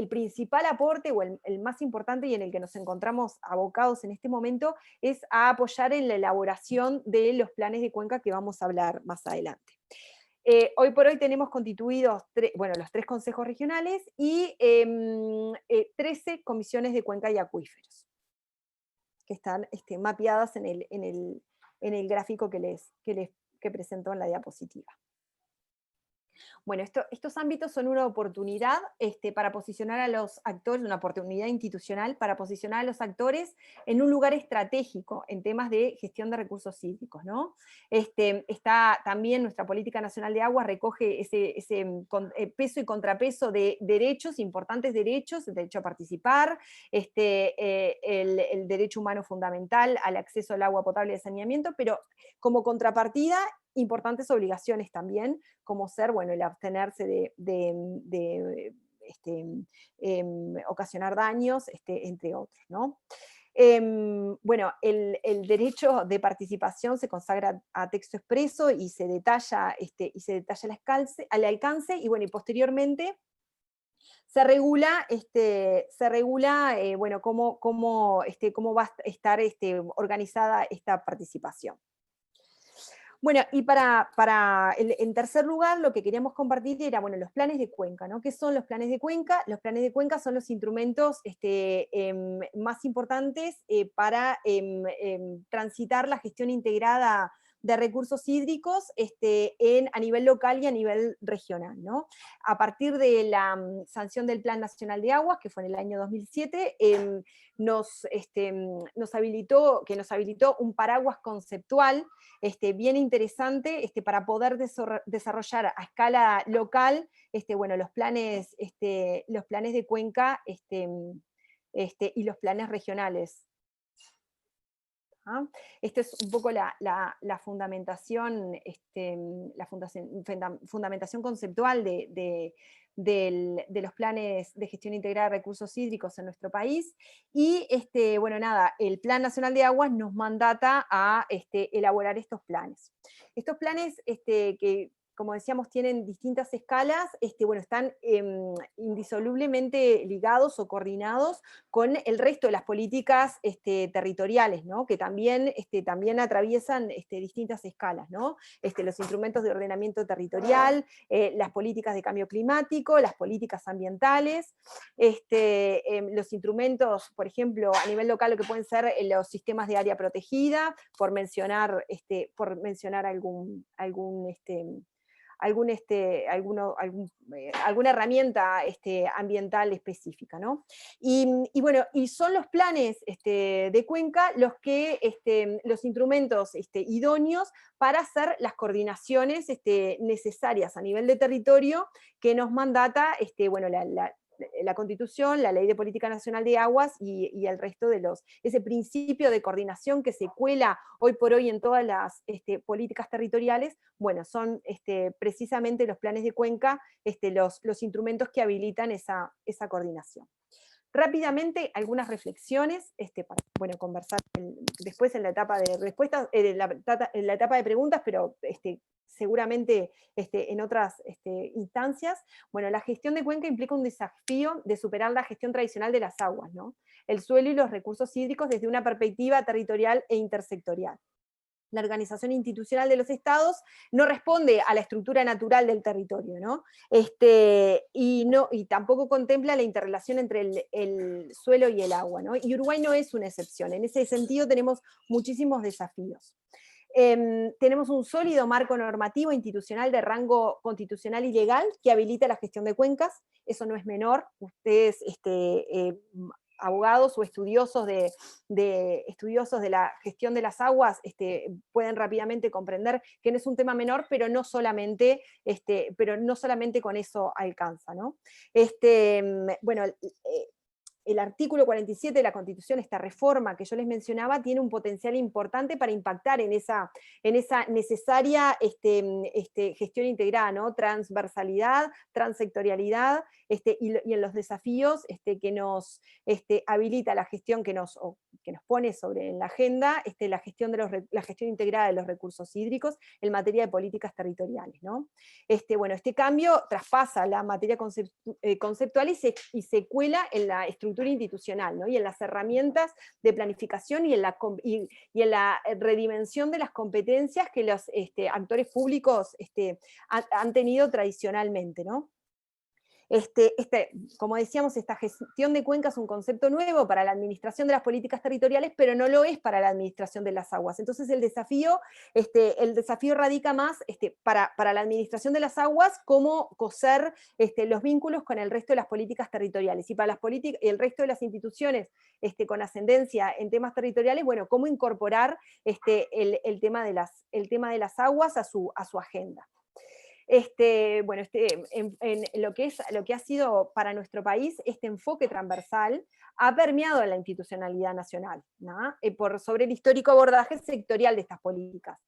principal aporte, o el más importante y en el que nos encontramos abocados en este momento, es a apoyar en la elaboración de los planes de cuenca que vamos a hablar más adelante. Hoy por hoy tenemos constituidos los 3 consejos regionales y 13 comisiones de cuenca y acuíferos, que están mapeadas en el gráfico que presentó en la diapositiva. Bueno, estos ámbitos son una oportunidad para posicionar a los actores, una oportunidad institucional para posicionar a los actores en un lugar estratégico en temas de gestión de recursos hídricos, ¿no? Está también nuestra Política Nacional de Aguas, recoge ese peso y contrapeso de derechos, importantes derechos, el derecho a participar, el derecho humano fundamental al acceso al agua potable y de saneamiento, pero como contrapartida, importantes obligaciones también, como ser, el abstenerse de ocasionar daños, entre otros, ¿no? El derecho de participación se consagra a texto expreso y se detalla, el alcance, y posteriormente se regula, cómo va a estar organizada esta participación. Bueno, y en tercer lugar, lo que queríamos compartir era, los planes de cuenca, ¿no? ¿Qué son los planes de cuenca? Los planes de cuenca son los instrumentos más importantes para transitar la gestión integrada de recursos hídricos a nivel local y a nivel regional, ¿no? A partir de la sanción del Plan Nacional de Aguas, que fue en el año 2007, nos habilitó un paraguas conceptual bien interesante para poder desarrollar a escala local los planes de cuenca y los planes regionales. Esta es un poco la fundamentación, fundamentación conceptual de los planes de gestión integrada de recursos hídricos en nuestro país, y el Plan Nacional de Aguas nos mandata a elaborar estos planes. Estos planes que, como decíamos, tienen distintas escalas, están indisolublemente ligados o coordinados con el resto de las políticas territoriales, ¿no? Que también atraviesan distintas escalas, ¿no? Los instrumentos de ordenamiento territorial, las políticas de cambio climático, las políticas ambientales, los instrumentos, por ejemplo, a nivel local, lo que pueden ser los sistemas de área protegida, por mencionar alguna herramienta ambiental específica, ¿no? Y bueno, y son los planes de cuenca los instrumentos idóneos para hacer las coordinaciones necesarias a nivel de territorio que nos mandata bueno, la Constitución, la Ley de Política Nacional de Aguas y el resto de ese principio de coordinación que se cuela hoy por hoy en todas las políticas territoriales. Bueno, son precisamente los planes de cuenca los instrumentos que habilitan esa coordinación. Rápidamente, algunas reflexiones para conversar después en la etapa de respuestas, en la etapa de preguntas, pero seguramente en otras instancias. Bueno, la gestión de cuenca implica un desafío de superar la gestión tradicional de las aguas, ¿no? El suelo y los recursos hídricos desde una perspectiva territorial e intersectorial. La organización institucional de los estados no responde a la estructura natural del territorio, ¿no? Y tampoco contempla la interrelación entre el suelo y el agua, ¿no? Y Uruguay no es una excepción. En ese sentido tenemos muchísimos desafíos. Tenemos un sólido marco normativo institucional de rango constitucional y legal que habilita la gestión de cuencas. Eso no es menor. Ustedes abogados o estudiosos de la gestión de las aguas pueden rápidamente comprender que no es un tema menor, pero no solamente con eso alcanza, ¿no? Bueno, el artículo 47 de la Constitución, esta reforma que yo les mencionaba, tiene un potencial importante para impactar en esa necesaria gestión integrada, ¿no? Transversalidad, transsectorialidad, y en los desafíos que nos habilita la gestión que nos pone en la agenda, la gestión integrada de los recursos hídricos en materia de políticas territoriales, ¿no? Bueno, este cambio traspasa la materia conceptual y se cuela en la estructura institucional, ¿no? Y en las herramientas de planificación y en la redimensión de las competencias que los actores públicos han tenido tradicionalmente, ¿no? Como decíamos, esta gestión de cuencas es un concepto nuevo para la administración de las políticas territoriales, pero no lo es para la administración de las aguas. Entonces el desafío radica más para la administración de las aguas, cómo coser los vínculos con el resto de las políticas territoriales. Y para el resto de las instituciones con ascendencia en temas territoriales, bueno, cómo incorporar el tema de las aguas a su agenda. Bueno, en lo que ha sido para nuestro país, este enfoque transversal ha permeado en la institucionalidad nacional, ¿no? Sobre el histórico abordaje sectorial de estas políticas.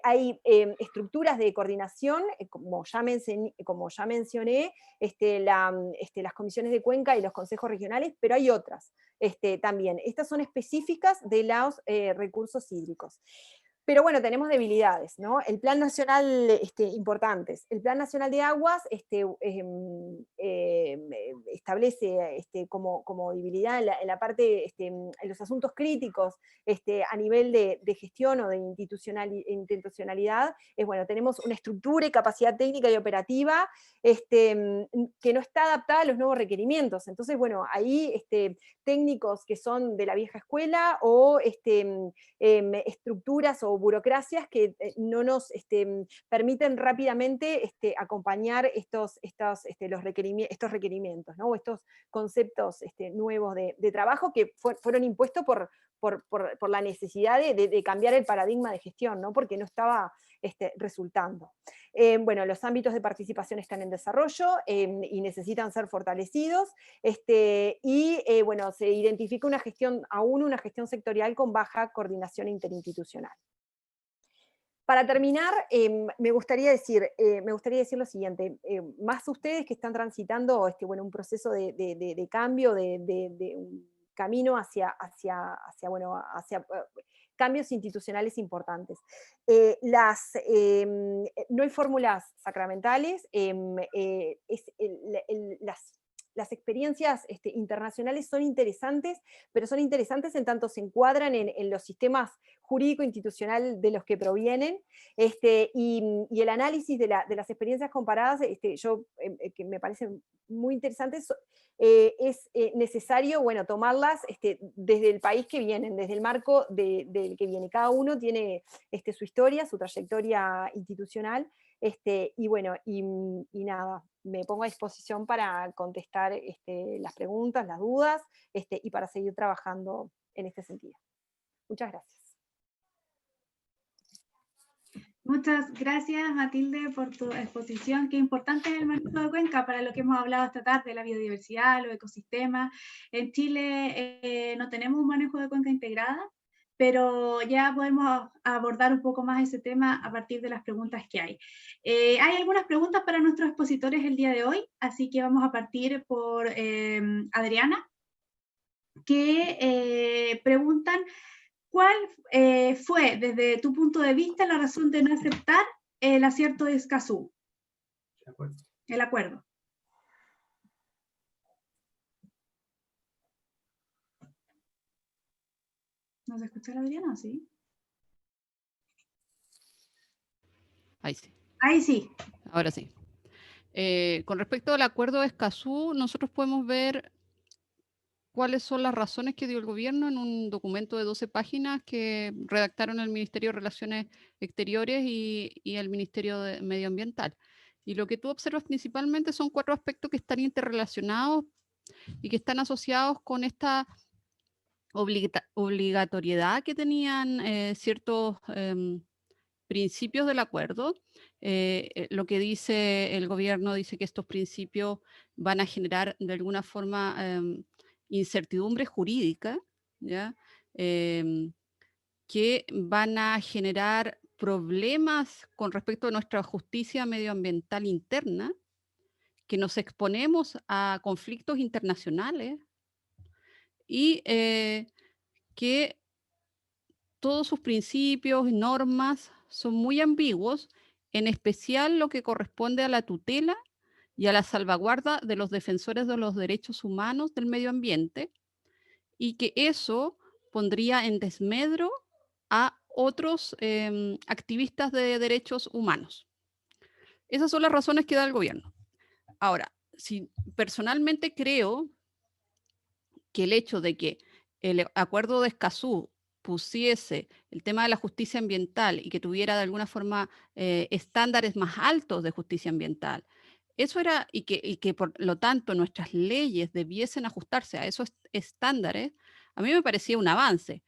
Hay estructuras de coordinación, como ya mencioné, las comisiones de cuenca y los consejos regionales, pero hay otras también. Estas son específicas de los recursos hídricos. Pero bueno, tenemos debilidades, ¿no? El Plan Nacional, importantes. El Plan Nacional de Aguas establece como debilidad en la parte, en los asuntos críticos, a nivel de gestión o de institucionalidad, bueno, tenemos una estructura y capacidad técnica y operativa que no está adaptada a los nuevos requerimientos. Entonces, bueno, ahí técnicos que son de la vieja escuela o estructuras o burocracias que no nos permiten rápidamente acompañar estos requerimientos, ¿no? O estos conceptos nuevos de trabajo que fueron impuestos por la necesidad de cambiar el paradigma de gestión, ¿no? Porque no estaba resultando. Bueno, los ámbitos de participación están en desarrollo y necesitan ser fortalecidos, bueno, se identifica una gestión sectorial con baja coordinación interinstitucional. Para terminar, me gustaría decir lo siguiente, más ustedes que están transitando bueno, un proceso de cambio, de un camino hacia cambios institucionales importantes. No hay fórmulas sacramentales, las experiencias internacionales son interesantes, pero son interesantes en tanto se encuadran en los sistemas jurídico-institucional de los que provienen, y el análisis de las experiencias comparadas, que me parecen muy interesantes, es necesario, bueno, tomarlas desde el país que vienen, desde el marco del que viene. Cada uno tiene su historia, su trayectoria institucional, Y bueno, y nada, me pongo a disposición para contestar las preguntas, las dudas, y para seguir trabajando en este sentido. Muchas gracias. Muchas gracias, Matilde, por tu exposición. Qué importante es el manejo de cuenca para lo que hemos hablado esta tarde, la biodiversidad, los ecosistemas. En Chile no tenemos un manejo de cuenca integrada, pero ya podemos abordar un poco más ese tema a partir de las preguntas que hay. Hay algunas preguntas para nuestros expositores el día de hoy, así que vamos a partir por Adriana, que preguntan: ¿cuál fue, desde tu punto de vista, la razón de no aceptar el acierto de Escazú? El acuerdo. ¿No se escucha la Adriana, sí? Ahí sí. Ahí sí. Ahora sí. Con respecto al acuerdo de Escazú, nosotros podemos ver cuáles son las razones que dio el gobierno en un documento de 12 páginas que redactaron el Ministerio de Relaciones Exteriores y el Ministerio de Medioambiental. Y lo que tú observas principalmente son 4 aspectos que están interrelacionados y que están asociados con esta obligatoriedad que tenían ciertos principios del acuerdo. Lo que dice el gobierno, dice que estos principios van a generar de alguna forma incertidumbre jurídica, ¿ya? Que van a generar problemas con respecto a nuestra justicia medioambiental interna, que nos exponemos a conflictos internacionales y que todos sus principios y normas son muy ambiguos, en especial lo que corresponde a la tutela y a la salvaguarda de los defensores de los derechos humanos del medio ambiente, y que eso pondría en desmedro a otros activistas de derechos humanos. Esas son las razones que da el gobierno. Ahora, si personalmente creo que el hecho de que el acuerdo de Escazú pusiese el tema de la justicia ambiental y que tuviera de alguna forma estándares más altos de justicia ambiental, eso era, y que por lo tanto nuestras leyes debiesen ajustarse a esos estándares, a mí me parecía un avance.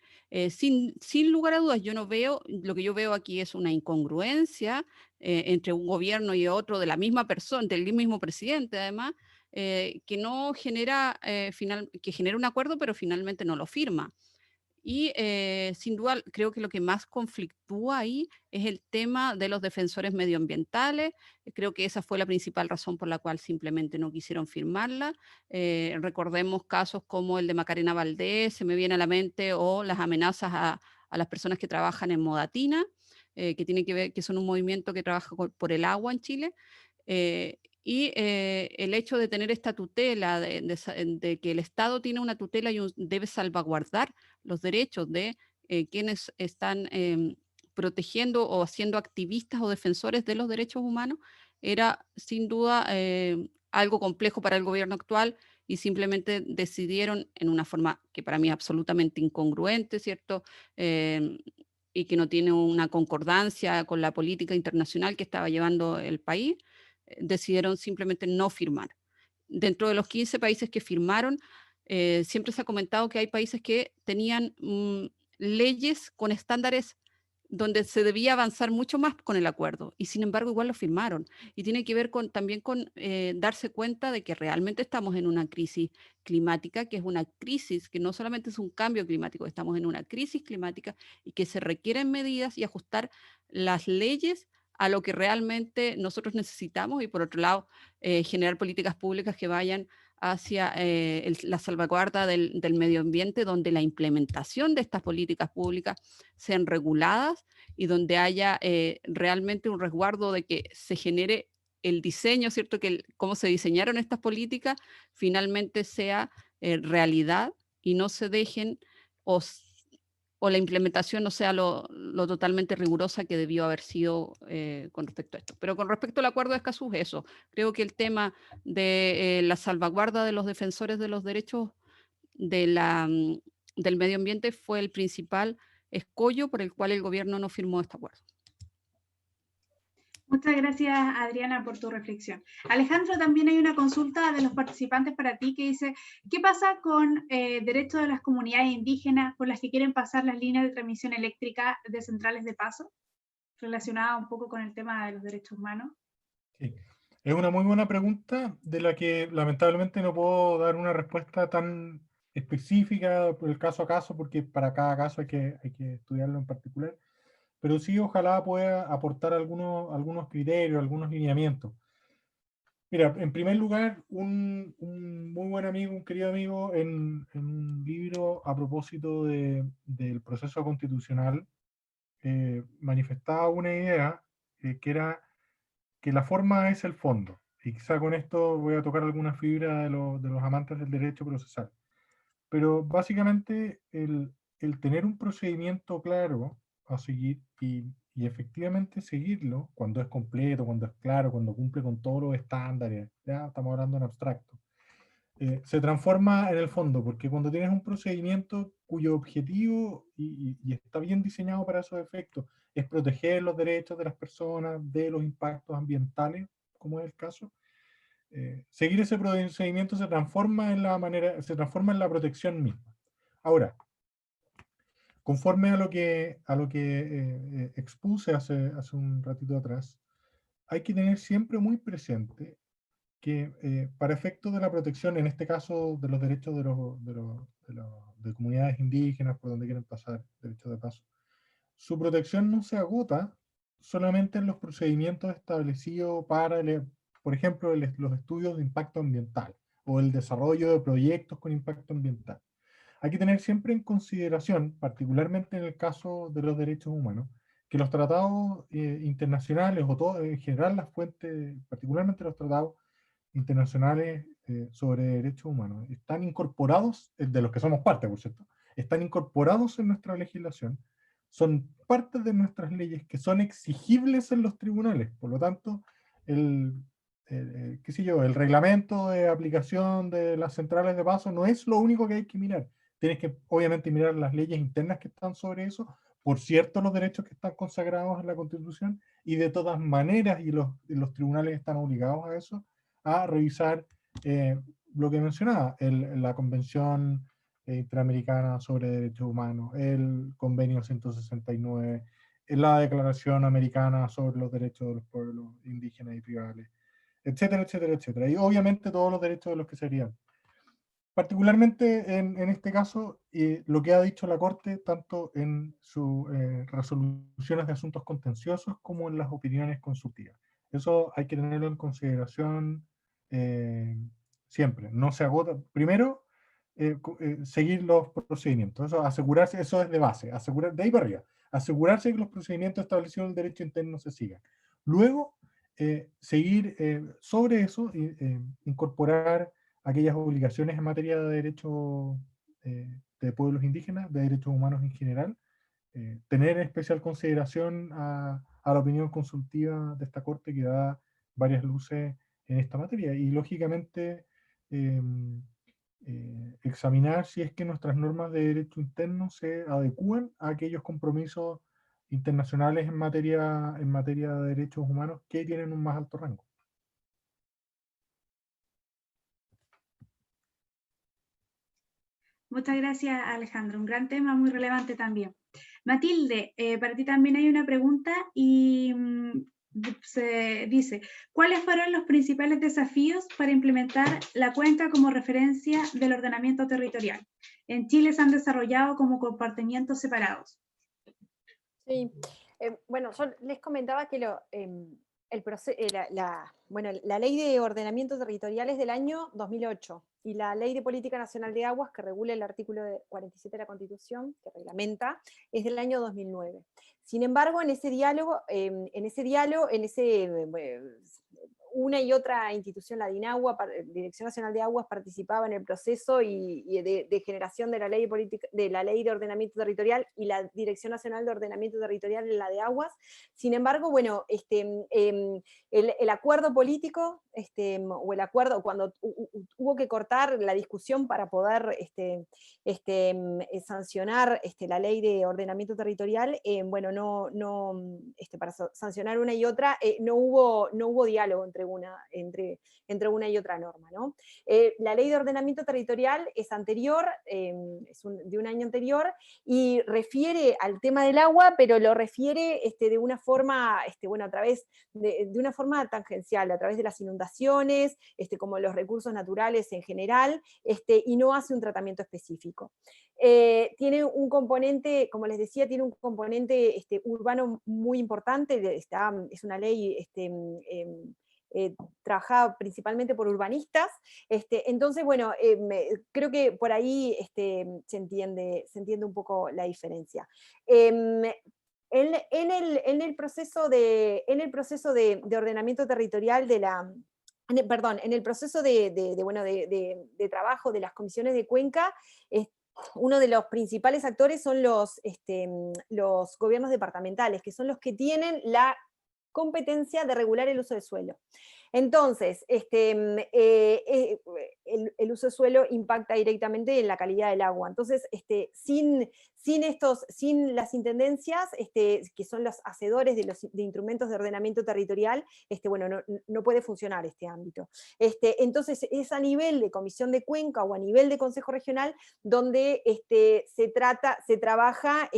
Sin lugar a dudas, yo no veo, lo que yo veo aquí es una incongruencia entre un gobierno y otro de la misma persona, del mismo presidente además, que no genera, que genera un acuerdo, pero finalmente no lo firma. Y sin duda creo que lo que más conflictúa ahí es el tema de los defensores medioambientales. Creo que esa fue la principal razón por la cual simplemente no quisieron firmarla. Recordemos casos como el de Macarena Valdés, se me viene a la mente, o las amenazas a las personas que trabajan en Modatina, que tiene que ver, que son un movimiento que trabaja por el agua en Chile. El hecho de tener esta tutela, de que el Estado tiene una tutela y debe salvaguardar los derechos de quienes están protegiendo o siendo activistas o defensores de los derechos humanos, era sin duda algo complejo para el gobierno actual, y simplemente decidieron en una forma que para mí es absolutamente incongruente, ¿cierto? Y que no tiene una concordancia con la política internacional que estaba llevando el país, decidieron simplemente no firmar. Dentro de los 15 países que firmaron, siempre se ha comentado que hay países que tenían leyes con estándares donde se debía avanzar mucho más con el acuerdo, y sin embargo igual lo firmaron. Y tiene que ver también con darse cuenta de que realmente estamos en una crisis climática, que es una crisis que no solamente es un cambio climático, estamos en una crisis climática y que se requieren medidas y ajustar las leyes a lo que realmente nosotros necesitamos, y por otro lado, generar políticas públicas que vayan hacia la salvaguarda del medio ambiente, donde la implementación de estas políticas públicas sean reguladas y donde haya realmente un resguardo de que se genere el diseño, ¿cierto? Que cómo se diseñaron estas políticas finalmente sea realidad, y no se dejen o la implementación no sea lo totalmente rigurosa que debió haber sido con respecto a esto. Pero con respecto al acuerdo de Escazú, eso, creo que el tema de la salvaguarda de los defensores de los derechos del medio ambiente fue el principal escollo por el cual el gobierno no firmó este acuerdo. Muchas gracias, Adriana, por tu reflexión. Alejandro, también hay una consulta de los participantes para ti que dice, ¿qué pasa con derechos de las comunidades indígenas por las que quieren pasar las líneas de transmisión eléctrica de centrales de paso? Relacionada un poco con el tema de los derechos humanos. Sí. Es una muy buena pregunta de la que lamentablemente no puedo dar una respuesta tan específica por el caso a caso, porque para cada caso hay que estudiarlo en particular. Pero sí, ojalá pueda aportar algunos criterios, algunos lineamientos. Mira, en primer lugar, un muy buen amigo, un querido amigo, en un libro a propósito del proceso constitucional, manifestaba una idea que era que la forma es el fondo. Y quizá con esto voy a tocar alguna fibra de los amantes del derecho procesal. Pero básicamente el tener un procedimiento claro a seguir y efectivamente seguirlo cuando es completo, cuando es claro, cuando cumple con todos los estándares, ya estamos hablando en abstracto, se transforma en el fondo, porque cuando tienes un procedimiento cuyo objetivo, y está bien diseñado para esos efectos, es proteger los derechos de las personas de los impactos ambientales, como es el caso, seguir ese procedimiento se transforma en la protección misma. Ahora, conforme a lo que expuse hace un ratito atrás, hay que tener siempre muy presente que para efectos de la protección, en este caso de los derechos de comunidades indígenas, por donde quieren pasar, derechos de paso, su protección no se agota solamente en los procedimientos establecidos para, por ejemplo, los estudios de impacto ambiental o el desarrollo de proyectos con impacto ambiental. Hay que tener siempre en consideración, particularmente en el caso de los derechos humanos, que los tratados internacionales o todo, en general las fuentes, particularmente los tratados internacionales sobre derechos humanos, están incorporados, de los que somos parte, por cierto, están incorporados en nuestra legislación, son parte de nuestras leyes que son exigibles en los tribunales. Por lo tanto, qué sé yo, el reglamento de aplicación de las centrales de paso no es lo único que hay que mirar. Tienes que, obviamente, mirar las leyes internas que están sobre eso, por cierto, los derechos que están consagrados en la Constitución, y de todas maneras, y los tribunales están obligados a eso, a revisar lo que mencionaba, la Convención Interamericana sobre Derechos Humanos, el Convenio 169, la Declaración Americana sobre los Derechos de los Pueblos Indígenas y Tribales, etcétera, etcétera, etcétera. Y obviamente todos los derechos de los que serían. Particularmente en este caso, lo que ha dicho la Corte, tanto en sus resoluciones de asuntos contenciosos como en las opiniones consultivas. Eso hay que tenerlo en consideración siempre. No se agota. Primero, seguir los procedimientos. Eso, asegurarse, eso es de base. De ahí para arriba. Asegurarse que los procedimientos establecidos en el derecho interno se sigan. Luego, seguir sobre eso, incorporar aquellas obligaciones en materia de derechos de pueblos indígenas, de derechos humanos en general, tener especial consideración a la opinión consultiva de esta Corte que da varias luces en esta materia, y lógicamente examinar si es que nuestras normas de derecho interno se adecúan a aquellos compromisos internacionales en materia de derechos humanos que tienen un más alto rango. Muchas gracias, Alejandro. Un gran tema, muy relevante también. Matilde, para ti también hay una pregunta y se dice, ¿cuáles fueron los principales desafíos para implementar la cuenca como referencia del ordenamiento territorial? En Chile se han desarrollado como compartimientos separados. Sí, bueno, yo les comentaba que la ley de ordenamiento territorial es del año 2008 y la ley de política nacional de aguas, que regula el artículo 47 de la Constitución, que reglamenta, es del año 2009. Sin embargo, una y otra institución, la DINAGUA, Dirección Nacional de Aguas, participaba en el proceso de generación de la ley de la Ley de Ordenamiento Territorial, y la Dirección Nacional de Ordenamiento Territorial en la de Aguas. Sin embargo, bueno, el acuerdo político, o el acuerdo, cuando hubo que cortar la discusión para poder sancionar la Ley de Ordenamiento Territorial, bueno, para sancionar una y otra, no hubo diálogo entre una y otra norma, ¿no? La Ley de Ordenamiento Territorial es anterior, de un año anterior, y refiere al tema del agua, pero lo refiere de una forma, bueno, a través de una forma tangencial, a través de las inundaciones, como los recursos naturales en general, y no hace un tratamiento específico. Tiene un componente, como les decía, tiene un componente urbano muy importante, es una ley trabajada principalmente por urbanistas, entonces, bueno, creo que por ahí se entiende un poco la diferencia. En el proceso de ordenamiento territorial en el proceso de trabajo de las comisiones de Cuenca, uno de los principales actores son los gobiernos departamentales, que son los que tienen la competencia de regular el uso del suelo. Entonces, el uso del suelo impacta directamente en la calidad del agua. Entonces, sin las intendencias, que son los hacedores de instrumentos de ordenamiento territorial, bueno, no puede funcionar este ámbito. Entonces, es a nivel de Comisión de Cuenca o a nivel de Consejo Regional donde se trabaja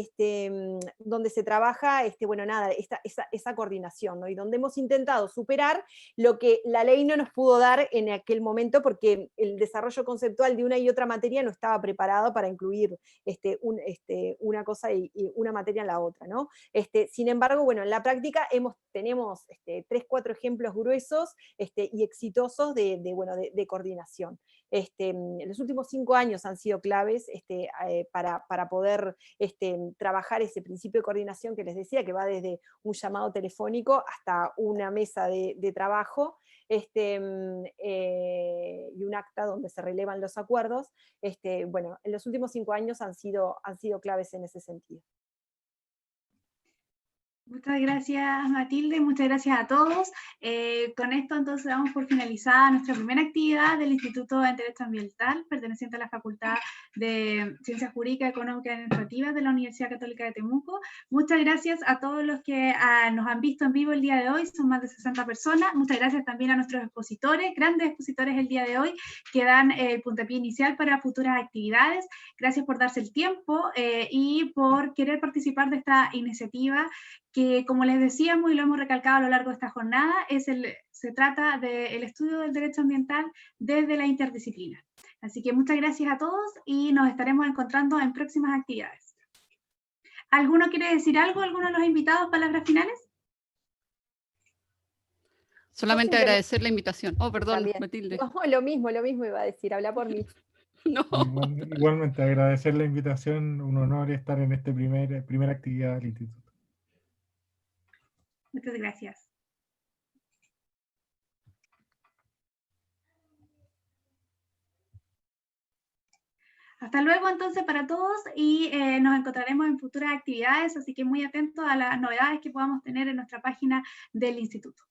bueno, nada, esa coordinación, ¿no? Y donde hemos intentado superar lo que la ley no nos pudo dar en aquel momento, porque el desarrollo conceptual de una y otra materia no estaba preparado para incluir una cosa y una materia en la otra, ¿no? Sin embargo, bueno, en la práctica tenemos 3-4 ejemplos gruesos y exitosos de coordinación. Los últimos 5 años han sido claves para poder trabajar ese principio de coordinación que les decía, que va desde un llamado telefónico hasta una mesa de trabajo, y un acta donde se relevan los acuerdos. Bueno, en los últimos 5 años han sido claves en ese sentido. Muchas gracias, Matilde, muchas gracias a todos. Con esto entonces damos por finalizada nuestra primera actividad del Instituto en Derecho Ambiental, perteneciente a la Facultad de Ciencias Jurídicas, Económicas y Administrativas de la Universidad Católica de Temuco. Muchas gracias a todos los que nos han visto en vivo el día de hoy, son más de 60 personas. Muchas gracias también a nuestros expositores, grandes expositores el día de hoy, que dan el puntapié inicial para futuras actividades. Gracias por darse el tiempo y por querer participar de esta iniciativa que, como les decíamos y lo hemos recalcado a lo largo de esta jornada, se trata del estudio del derecho ambiental desde la interdisciplina. Así que muchas gracias a todos y nos estaremos encontrando en próximas actividades. ¿Alguno quiere decir algo? ¿Alguno de los invitados? ¿Palabras finales? Solamente agradecer la invitación. Oh, perdón, también. Matilde. No, lo mismo iba a decir, habla por mí. No. Igualmente, agradecer la invitación, un honor estar en esta primera actividad del Instituto. Muchas gracias. Hasta luego entonces para todos y nos encontraremos en futuras actividades, así que muy atentos a las novedades que podamos tener en nuestra página del instituto.